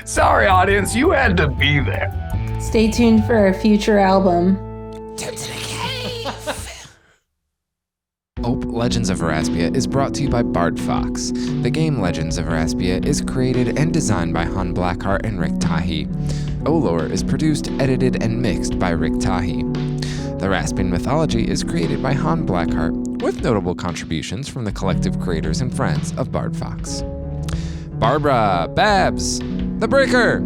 Sorry, audience, you had to be there. Stay tuned for our future album. Ope Legends of Raspia is brought to you by Bard Fox. The game Legends of Raspia is created and designed by Han Blackheart and Rik Tahee. Olor is produced, edited, and mixed by Rik Tahee. The Raspian mythology is created by Han Blackheart, with notable contributions from the collective creators and friends of Bard Fox. Barbara Babs, the Breaker,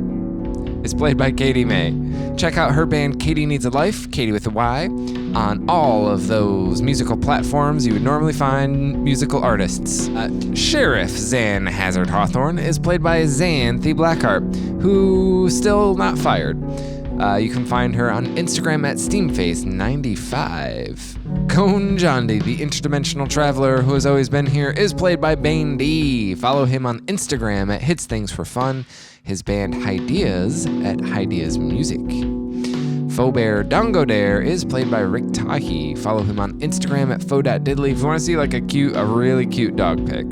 is played by Katy May. Check out her band Katy Needs a Life, Katy with a Y, on all of those musical platforms you would normally find musical artists. Sheriff Xanthe Hazard Hawthorn is played by Xanthe Blackheart, who's still not fired. You can find her on Instagram at Steamface95. Cohn Jahn'Dee, the interdimensional traveler who has always been here, is played by Baen D. Follow him on Instagram at Hits Things for Fun. His band Ideas at Ideas Music. Feaubear Dongodiere is played by Rik Tahee. Follow him on Instagram at fo.diddly if you want to see like a really cute dog pic.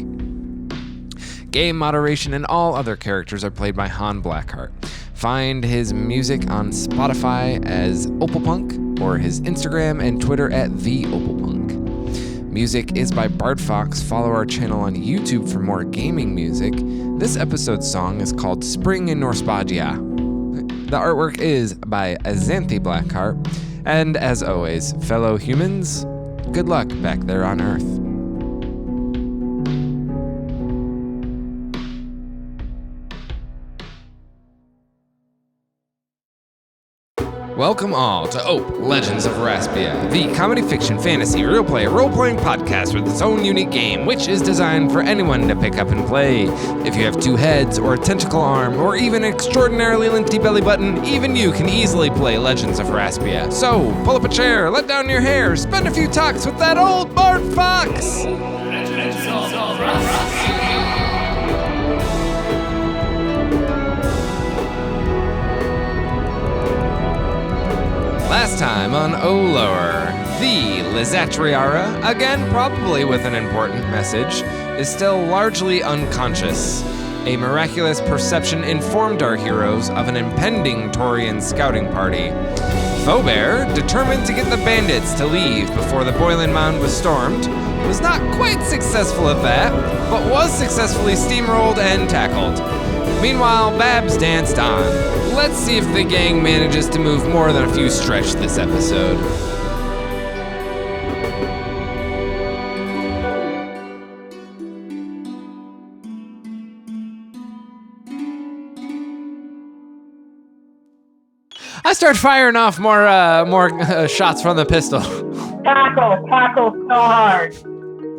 Game moderation and all other characters are played by Han Blackheart. Find his music on Spotify as Opalpunk or his Instagram and Twitter at TheOpalpunk. Music is by Bard Fox. Follow our channel on YouTube for more gaming music. This episode's song is called Spring in Norspagia. The artwork is by Xanthe Blackheart. And as always, fellow humans, good luck back there on Earth. Welcome all to Ope, Legends of Raspia, the comedy fiction, fantasy, real play, role-playing podcast with its own unique game, which is designed for anyone to pick up and play. If you have two heads, or a tentacle arm, or even an extraordinarily lengthy belly button, even you can easily play Legends of Raspia. So, pull up a chair, let down your hair, spend a few talks with that old Bard Fox! Last time on Olor, the Lizatriara, again probably with an important message, is still largely unconscious. A miraculous perception informed our heroes of an impending Taurian scouting party. Feaubear, determined to get the bandits to leave before the Boiling Mound was stormed, was not quite successful at that, but was successfully steamrolled and tackled. Meanwhile, Babs danced on. Let's see if the gang manages to move more than a few stretch this episode. I start firing off more shots from the pistol. Tackle so hard.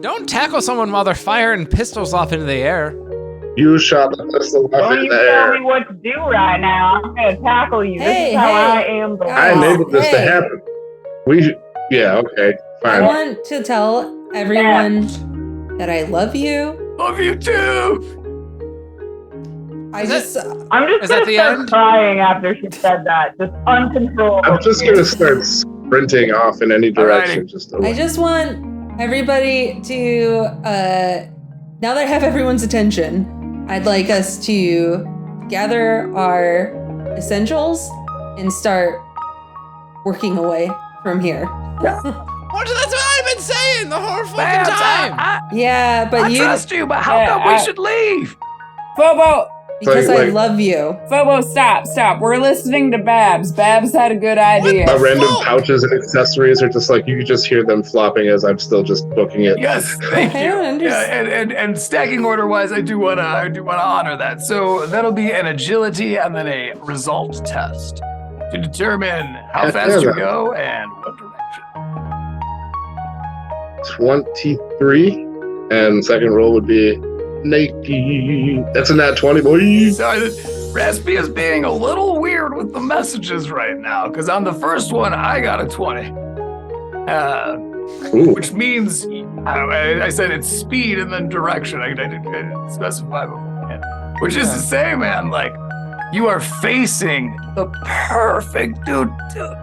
Don't tackle someone while they're firing pistols off into the air. You shot the pistol off Don't in you the tell me air. what to do right now. I'm gonna tackle you. This is how I am. I enabled this to happen. Yeah, okay, I fine. want to tell everyone that I love you. Love you too. I'm just Is gonna that the start end? crying after she said that. Just uncontrollable. I'm just gonna start sprinting off in any direction. I just want everybody to, now that I have everyone's attention, I'd like us to gather our essentials and start working away from here. That's what I've been saying the whole fucking Babs, time. Yeah, but I you, trust you, but how come we should leave? Phobo, because I Wait. love you. Phobo, stop. We're listening to Babs. Babs had a good idea. My random fuck? pouches and accessories are just like, you can just hear them flopping as I'm still just booking it. Yes, thank I you. don't understand. And stacking order wise, I do wanna honor that. So that'll be an agility and then a result test to determine how fast you go and what direction. 23, and second roll would be Nike. That's a nat 20, boy. So Raspia is being a little weird with the messages right now, because on the first one I got a 20. Ooh. Which means I said it's speed and then direction. I didn't specify beforehand. Which is to say, man, like you are facing the perfect,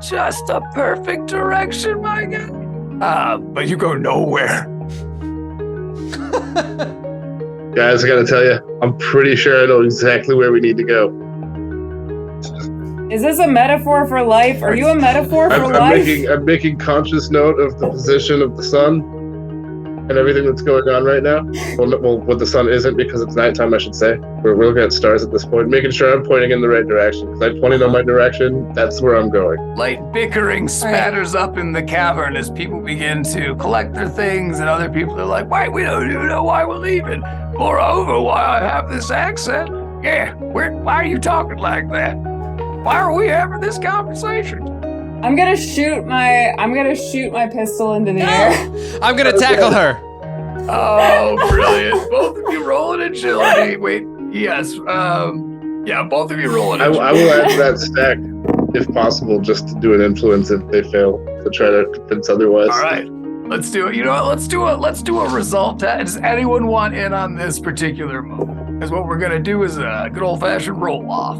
just the perfect direction, my guy. But you go nowhere. Guys, I gotta tell you, I'm pretty sure I know exactly where we need to go. Is this a metaphor for life? Are you a metaphor for I'm life? making conscious note of the position of the sun and everything that's going on right now. Well, what the sun isn't, because it's nighttime, I should say. We're looking at stars at this point, making sure I'm pointing in the right direction. Because I pointed on my direction, that's where I'm going. Light bickering spatters up in the cavern as people begin to collect their things, and other people are like, "Wait, we don't even know why we're leaving. Moreover, why I have this accent? Yeah, why are you talking like that? Why are we having this conversation?" I'm gonna shoot my pistol into the air. I'm gonna tackle her. Oh, brilliant! Both of you roll an agility. Wait, yes, yeah, both of you roll an I agility. will add to that stack, if possible, just to do an influence if they fail, to try to convince otherwise. All right, let's do it. You know what? Let's do a result test. Does anyone want in on this particular moment? Because what we're gonna do is a good old fashioned roll off.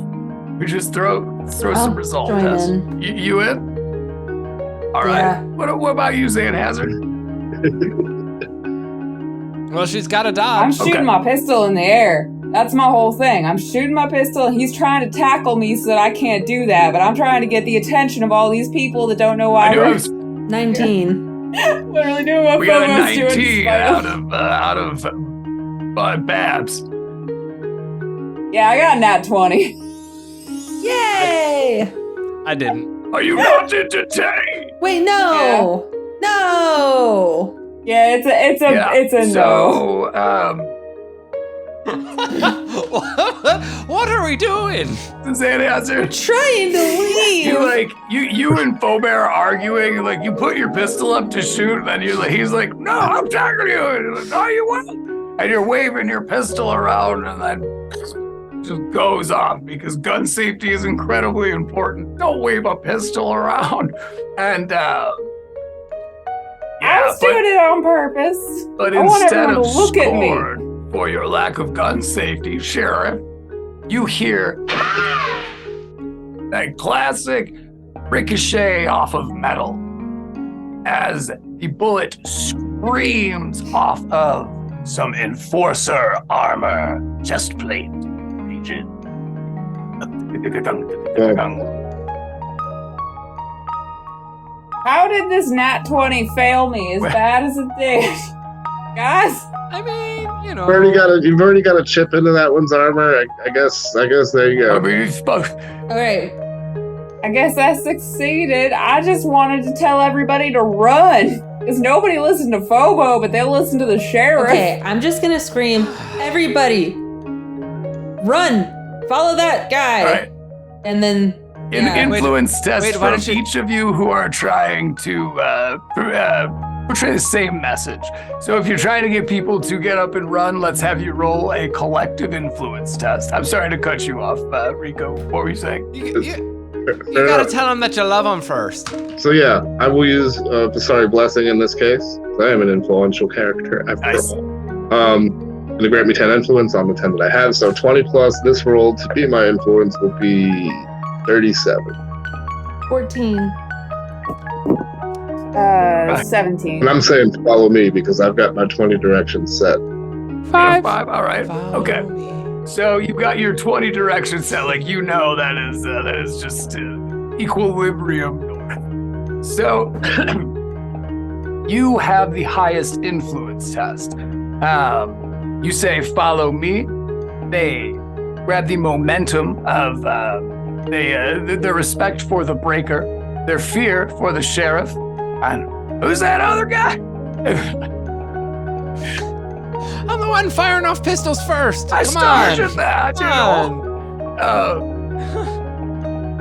We just throw some result join tests. in. You in? All right. Yeah. What about you, Zan Hazard? Well, she's got to I'm dodge. shooting my pistol in the air. That's my whole thing. I'm shooting my pistol, and he's trying to tackle me so that I can't do that. But I'm trying to get the attention of all these people that don't know why we're 19. literally doing what We got a Phobos doing. 19 out of Babs. Yeah, I got a nat 20. Yay! I didn't. Are you not entertained? Wait, no! No! Yeah, it's a no. So, What are we doing? Xanthe answer. Trying to leave! You and Feaubear are arguing, like, you put your pistol up to shoot, and then he's like, no, I'm tackling you. And you're like, no, you won't. And you're waving your pistol around, and then just goes off, because gun safety is incredibly important. Don't wave a pistol around. And, I was doing it on purpose. But I want instead everyone of to look at me. scorn for your lack of gun safety, Sheriff, you hear that classic ricochet off of metal as the bullet screams off of some enforcer armor chest plate region. How did this nat 20 fail me as bad as it did? Guys? I mean, you know. You've already got a chip into that one's armor. I guess there you go. I mean, it's supposed. Alright. I guess I succeeded. I just wanted to tell everybody to run. Because nobody listened to Phobo, but they'll listen to the sheriff. Okay, I'm just gonna scream, everybody, run! Follow that guy! All right. And then... An influence test why from don't you- each of you who are trying to portray the same message. So if you're trying to get people to get up and run, let's have you roll a collective influence test. I'm sorry to cut you off, Rico. What were you saying? You gotta tell them that you love them first. So yeah, I will use the blessing in this case. I am an influential character after all. Gonna grant me 10 influence on the 10 that I have. So 20 plus this roll to be my influence will be 37. 14. 17. And I'm saying follow me because I've got my 20 directions set. 5. All right. Okay. So you got your 20 directions set. Like, you know that is just equilibrium. So you have the highest influence test. You say follow me. They grab the momentum of their respect for the breaker, their fear for the sheriff, and who's that other guy? I'm the one firing off pistols first. I Come started on. that, you Come know.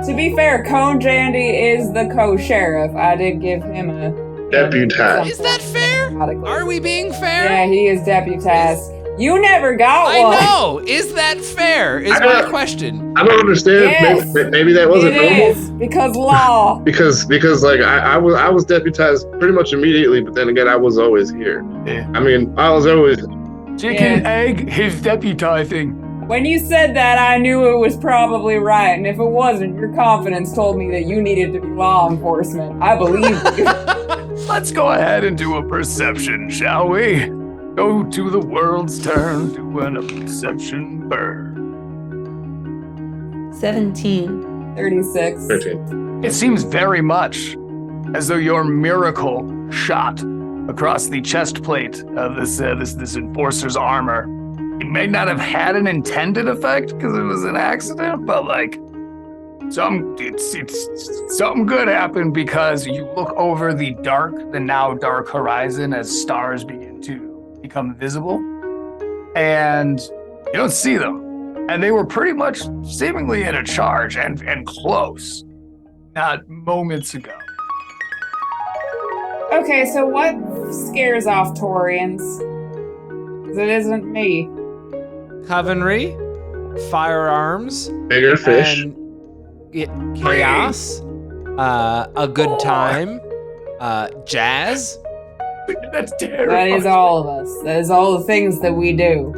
To be fair, Cohn Jahn'Dee is the co-sheriff. I did give him a... Deputized. Is that fair? Are we being fair? Yeah, he is deputized. You never got I one. know. Is that fair? Is my question. I don't understand. Yes. Maybe that wasn't It normal. is, because law. Because like I was deputized pretty much immediately, but then again I was always here. Yeah. I mean I was always Chicken, egg, his deputizing. When you said that, I knew it was probably right, and if it wasn't, your confidence told me that you needed to be law enforcement. I believe you. Let's go ahead and do a perception, shall we? Go to the world's turn, doing a perception burn. 17. 36. 13. It seems very much as though your miracle shot across the chest plate of this enforcer's armor. It may not have had an intended effect because it was an accident, but like something good happened because you look over the now dark horizon as stars begin to become visible, and you don't see them. And they were pretty much seemingly in a charge and close, not moments ago. Okay, so what scares off Taurians? Because it isn't me. Covenry, firearms, Bigger fish. and chaos, a good time, jazz. That's terrible. That is all of us. That is all the things that we do.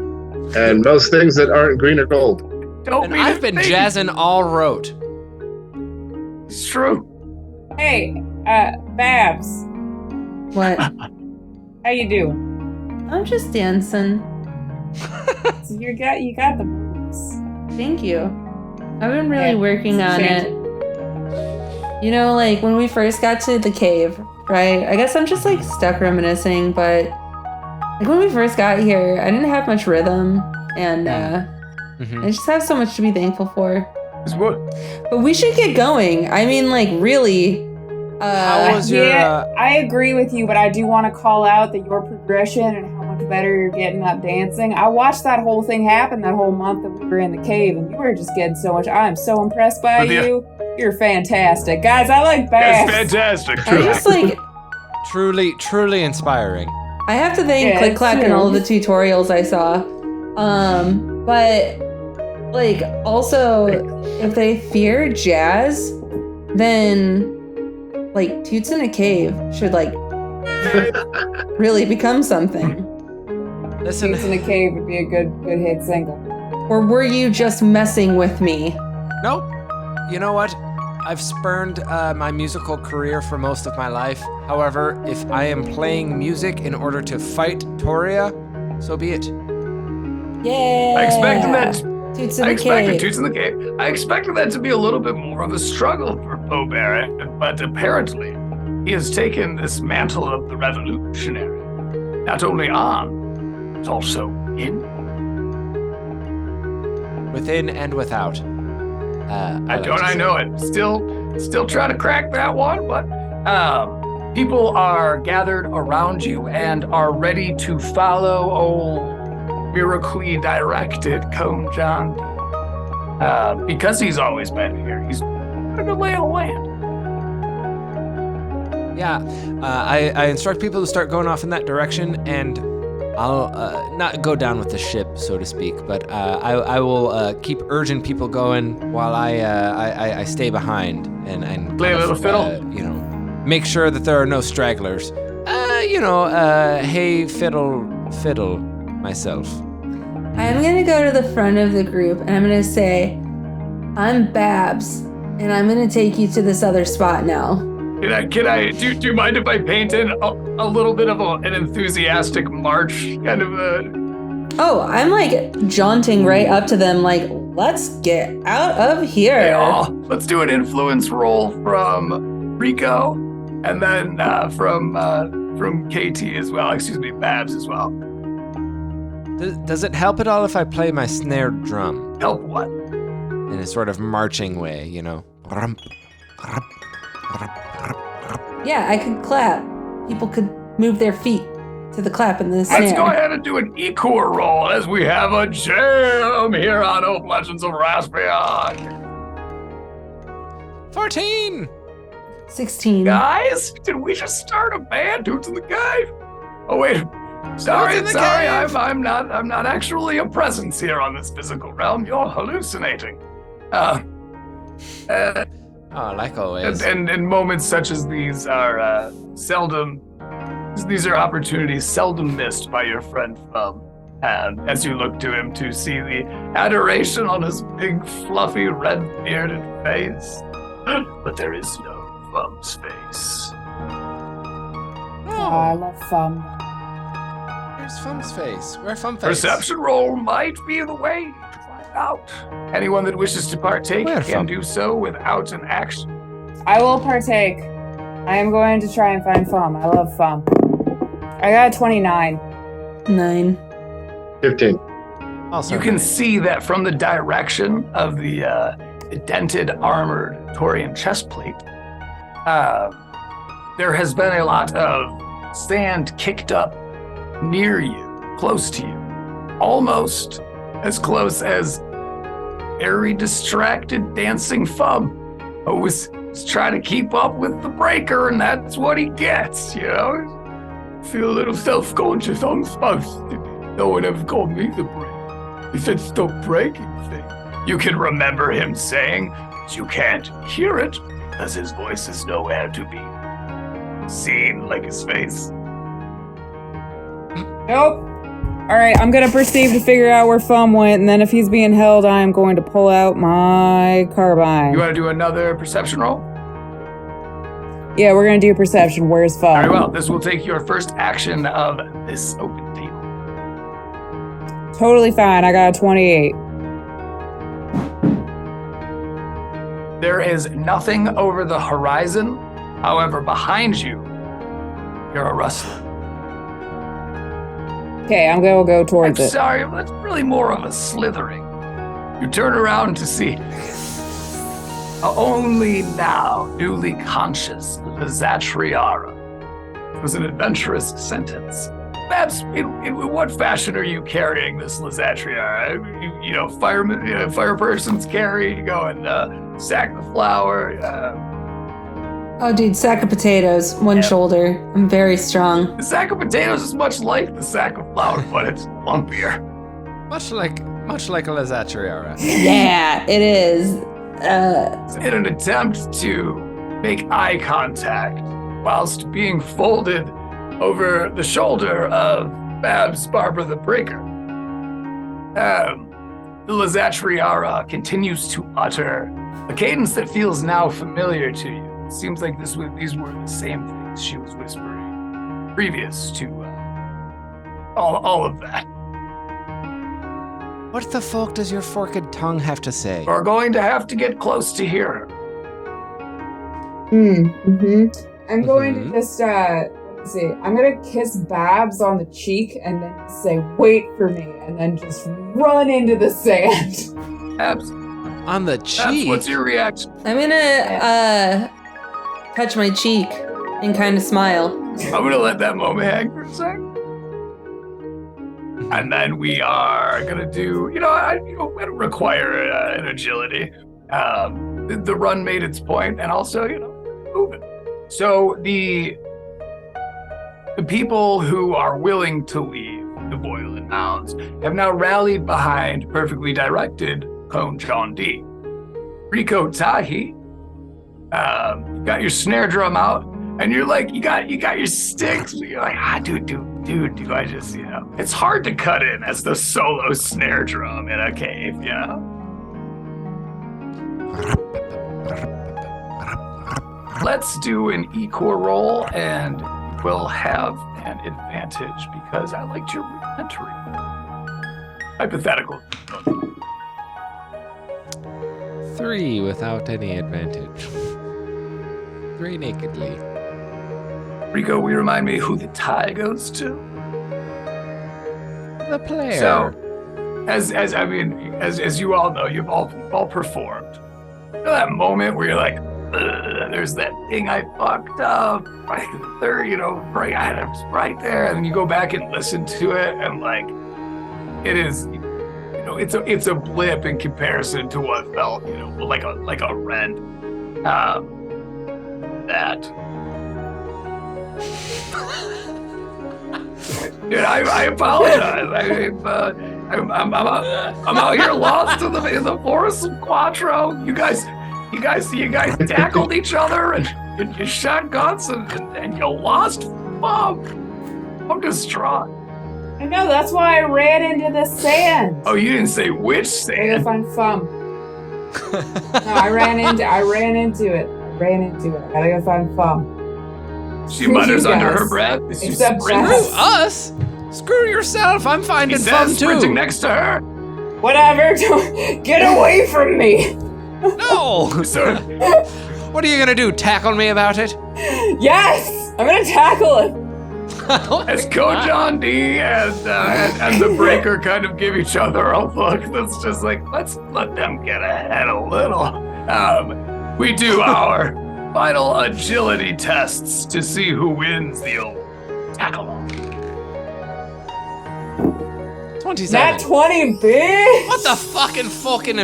And most things that aren't green or gold. Don't And mean I've a been thing. jazzing all road. It's true. Hey, Babs, What? how you doing? I'm just dancing. So you got the moves. Thank you. I've been really working on it. You know, like when we first got to the cave, right? I guess I'm just like stuck reminiscing, but like when we first got here, I didn't have much rhythm, and I just have so much to be thankful for. But we should get going. I mean, like really. How was your? I agree with you, but I do want to call out that your progression and how much better you're getting up dancing. I watched that whole thing happen that whole month that we were in the cave, and you were just getting so much. I am so impressed by you. You're fantastic, guys. I like Babs. It's fantastic. I just like truly inspiring. I have to thank Click Clack and all of the tutorials I saw. But like also, if they fear jazz, then like Toots in a Cave should like really become something. Listen, Toots in a Cave would be a good hit single. Or were you just messing with me? Nope. You know what? I've spurned my musical career for most of my life. However, if I am playing music in order to fight Toria, so be it. Yeah. I expected that. Toots in the Cave. Toots in the Cave. I expected that to be a little bit more of a struggle for Feaubear, but apparently he has taken this mantle of the revolutionary, not only on, but also in. Within and without. I know it. Still trying to crack that one, but people are gathered around you and are ready to follow old miraculously directed Cohn Jahn'Dee. Because he's always been here, he's got a lay of the land. Yeah, I instruct people to start going off in that direction, and I'll not go down with the ship, so to speak, but I will keep urging people going while I stay behind and play a little fiddle. Make sure that there are no stragglers. Hey, fiddle myself. I'm gonna go to the front of the group and I'm gonna say, I'm Babs, and I'm gonna take you to this other spot now. Can I? Do you mind if I paint in a little bit of an enthusiastic march, kind of a? Oh, I'm like jaunting right up to them, like, let's get out of here. Hey, let's do an influence roll from Rico, and then from KT as well. Excuse me, Babs as well. Does it help at all if I play my snare drum? Help what? In a sort of marching way, you know. Yeah, I could clap. People could move their feet to the clap in the snare. Let's go ahead and do an ecore roll as we have a jam here on Old Legends of Raspia. 14! 16. Guys, did we just start a band? Toots in the Cave? Oh wait, sorry. I'm not actually a presence here on this physical realm. You're hallucinating. Like always. And moments such as these are these are opportunities seldom missed by your friend Fum. And as you look to him to see the adoration on his big, fluffy, red bearded face. But there is no Fum's face. Oh, I love Fum. Where's Fum's face? Where's Fum's face? Perception roll might be the way to find out. Anyone that wishes to partake can do so without an action. I will partake. I am going to try and find Fum. I love Fum. I got a 29. 9. 15. Also, You can see that from the direction of the dented, armored Taurian chest plate, there has been a lot of sand kicked up near you, close to you, almost as close as very distracted dancing Fum, who was trying to keep up with the breaker, and that's what he gets, you know? Feel a little self-conscious. I'm supposed to be. No one ever called me the breaker. He said stop breaking things. You can remember him saying, but you can't hear it because his voice is nowhere to be seen, like his face. Nope. All right, I'm going to proceed to figure out where Fum went, and then if he's being held, I am going to pull out my carbine. You want to do another perception roll? Yeah, we're going to do perception. Where's Fum? Very well. This will take your first action of this open table. Totally fine. I got a 28. There is nothing over the horizon. However, behind you, you're a rustler. Okay, I'm gonna go towards it. Sorry, but it's really more of a slithering. You turn around to see only now newly conscious Lazatriara. It was an adventurous sentence. Perhaps, in what fashion are you carrying this Lazatriara? Fire persons carry, you go and sack the flour. Oh, dude, sack of potatoes, one shoulder. I'm very strong. The sack of potatoes is much like the sack of flour, but it's lumpier. Much like a Lazatriara. Yeah, it is. In an attempt to make eye contact whilst being folded over the shoulder of Babs Barbara the Breaker, the Lazatriara continues to utter a cadence that feels now familiar to you. It seems like these were the same things she was whispering previous to all of that. What the fuck does your forked tongue have to say? We're going to have to get close to hear her. I'm going to just, let's see. I'm going to kiss Babs on the cheek and then say, wait for me, and then just run into the sand. Babs. On the cheek? What's your reaction? I'm gonna touch my cheek and kind of smile. I'm gonna let that moment hang for a sec. And then we are gonna do, we don't require an agility. The run made its point, and also, moving. So the people who are willing to leave the Boylan Mounds have now rallied behind perfectly directed Cohn Jahn'Dee. Rik Tahee, you got your snare drum out, and you're like, you got your sticks. You're like, dude, I just, it's hard to cut in as the solo snare drum in a cave, Let's do an equal roll, and we'll have an advantage because I liked your entry. Hypothetical. 3 without any advantage. 3 nakedly. Rico, will you remind me who the tie goes to? The player. So, as you all know, you've all performed. You know that moment where you're like, there's that thing I fucked up, right there, right there, and then you go back and listen to it, and like, it is, it's a blip in comparison to what felt, like a rent. That. Dude, I apologize. I'm out here lost in the forest of Quattro. You guys tackled each other and you shot guns and you lost Mom. I'm distraught. I know, that's why I ran into the sand. Oh, you didn't say which sand? If I'm fun. No, I ran into it. I gotta go find Fum. She mutters under her breath. Except Screw us? Screw yourself. I'm finding Fum too. Sprinting next to her. Whatever. Get away from me. No. What are you gonna do? Tackle me about it? Yes. I'm gonna tackle him. As Cohn Jahn'Dee and the Breaker kind of give each other a look that's just like, let's let them get ahead a little. We do our final agility tests to see who wins the old tackle-on. 27. Nat 20, bitch! What the fucking fuck place?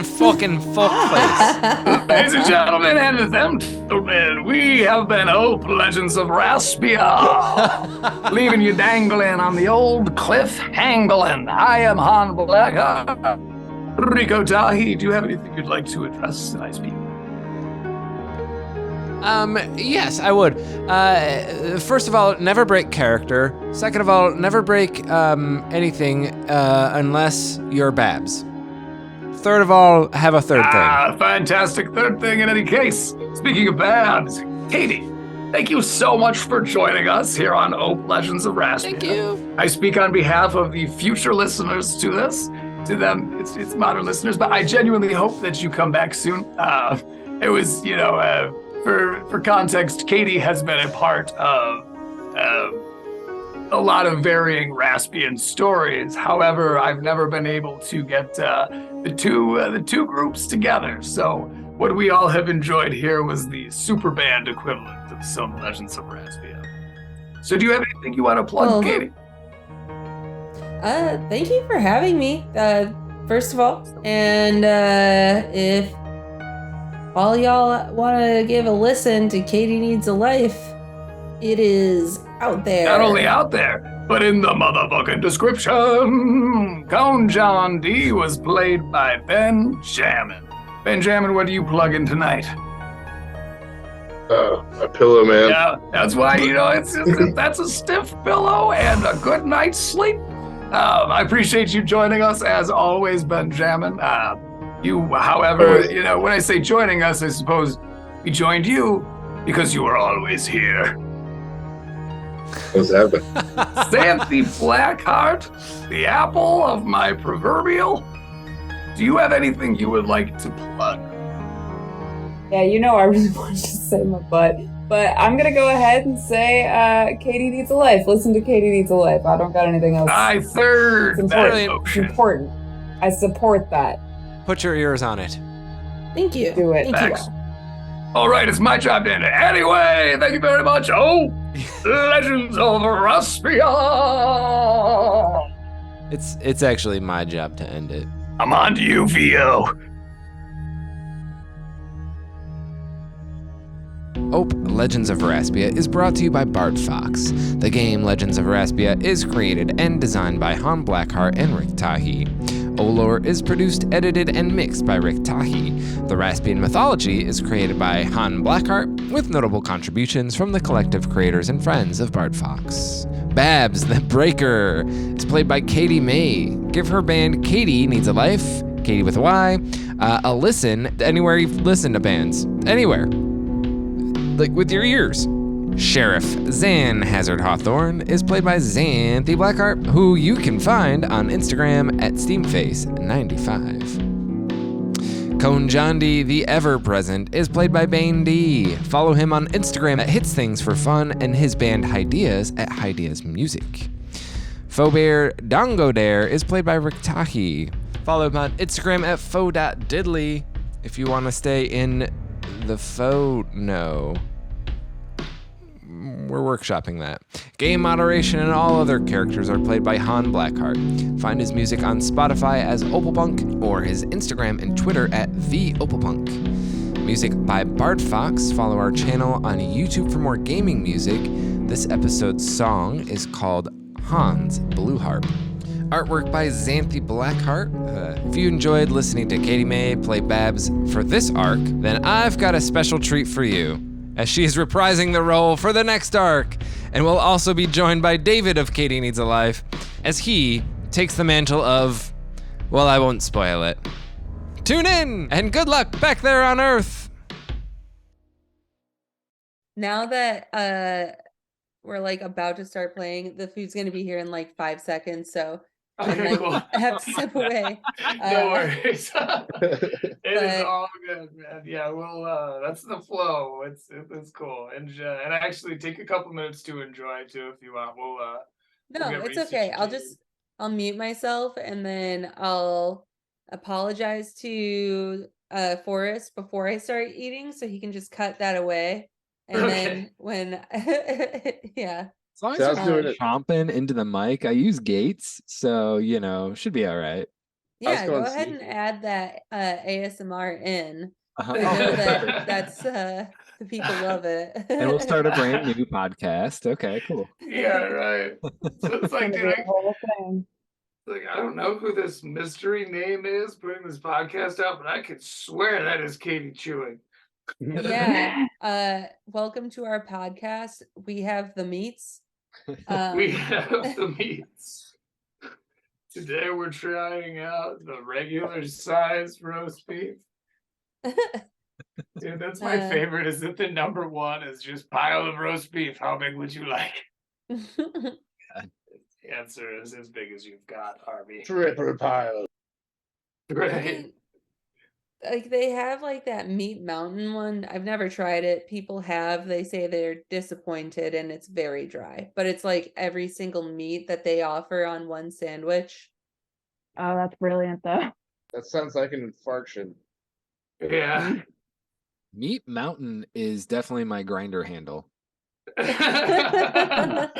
Ladies and gentlemen, and them gentlemen, we have been Hope Legends of Raspia, leaving you dangling on the old cliff hangling. I am Han Blackheart. Rik Tahee, do you have anything you'd like to address tonight's people? Yes, I would. First of all, never break character. Second of all, never break anything unless you're Babs. Third of all, have a third thing. Fantastic third thing in any case. Speaking of Babs, Katy, thank you so much for joining us here on Hope Legends of Raspia. Thank you. I speak on behalf of the future listeners to this. To them, it's modern listeners, but I genuinely hope that you come back soon. It was, for context, Katy has been a part of a lot of varying Raspian stories. However, I've never been able to get the two groups together. So what we all have enjoyed here was the super band equivalent of some Legends of Raspia. So do you have anything you want to plug, Katy? Thank you for having me, first of all. And if all y'all want to give a listen to Katy Needs a Life, it is out there. Not only out there, but in the motherfucking description. Cohn Jahn'Dee was played by Benjamin. Benjamin, what are you plugging tonight? A pillow, man. Yeah, that's why, that's a stiff pillow and a good night's sleep. I appreciate you joining us as always, Benjamin. However, when I say joining us, I suppose we joined you because you were always here. What's happening? Xanthe Blackheart, the apple of my proverbial. Do you have anything you would like to plug? Yeah, I really wanted to say my butt. But I'm going to go ahead and say Katy Needs a Life. Listen to Katy Needs a Life. I don't got anything else. I third that It's motion. important. I support that. Put your ears on it. Thank you. Do it. Thank Thanks. you all. All right, it's my job to end it. Anyway, thank you very much. Legends of Raspia. It's actually my job to end it. I'm on to you, Theo. Legends of Raspia is brought to you by Bart Fox. The game Legends of Raspia is created and designed by Han Blackheart and Rik Tahee. Olor is produced, edited, and mixed by Rik Tahee. The Raspian mythology is created by Han Blackheart, with notable contributions from the collective creators and friends of Bart Fox. Babs, the Breaker, is played by Katy May. Give her band Katy Needs a Life, Katy with a Y, a listen anywhere you listen to bands. Anywhere. Like with your ears. Sheriff Zan Hazard Hawthorn is played by Xanthe Blackheart, who you can find on Instagram at Steamface95. Cohn Jahn'Dee, the ever-present, is played by Baen D. Follow him on Instagram at Hits Things for Fun and his band Hydeas at Hydeas Music. Feaubear Dongodiere is played by Rik Tahee. Follow him on Instagram at faux.diddly if you want to stay in the faux no. We're workshopping that. Game moderation and all other characters are played by Han Blackheart. Find his music on Spotify as Opalpunk or his Instagram and Twitter at TheOpalpunk. Music by Bart Fox. Follow our channel on YouTube for more gaming music. This episode's song is called Han's Blue Harp. Artwork by Xanthe Blackheart. If you enjoyed listening to Katy May play Babs for this arc, then I've got a special treat for you, as she is reprising the role for the next arc, and will also be joined by David of Katy Needs a Life, as he takes the mantle of, well, I won't spoil it. Tune in, and good luck back there on Earth! Now that we're about to start playing, the food's going to be here in 5 seconds, so Okay, cool. I have to step away. No worries. It is all good, man. Yeah, we'll that's the flow. It's cool. And actually take a couple minutes to enjoy too if you want. No, it's okay. I'll mute myself and then I'll apologize to Forrest before I start eating so he can just cut that away. And then when yeah. As long as you're chomping into the mic, I use gates, so should be all right. Yeah, go ahead and add that ASMR in. Uh-huh. I know that's the people love it. And we'll start a brand new podcast. Okay, cool. Yeah, right. So it's dude, I don't know who this mystery name is putting this podcast out, but I could swear that is Katy chewing. Yeah. Welcome to our podcast. We have the meats. We have the meats. Today we're trying out the regular size roast beef. Dude, that's my favorite, is that the number one is just pile of roast beef. How big would you like? answer is as big as you've got, Harvey. Triple pile. Right. Like they have like that Meat Mountain one. I've never tried it. People have. They say they're disappointed and it's very dry. But it's like every single meat that they offer on one sandwich. Oh, that's brilliant, though. That sounds like an infarction. Yeah. Meat Mountain is definitely my grinder handle. That's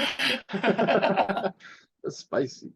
spicy.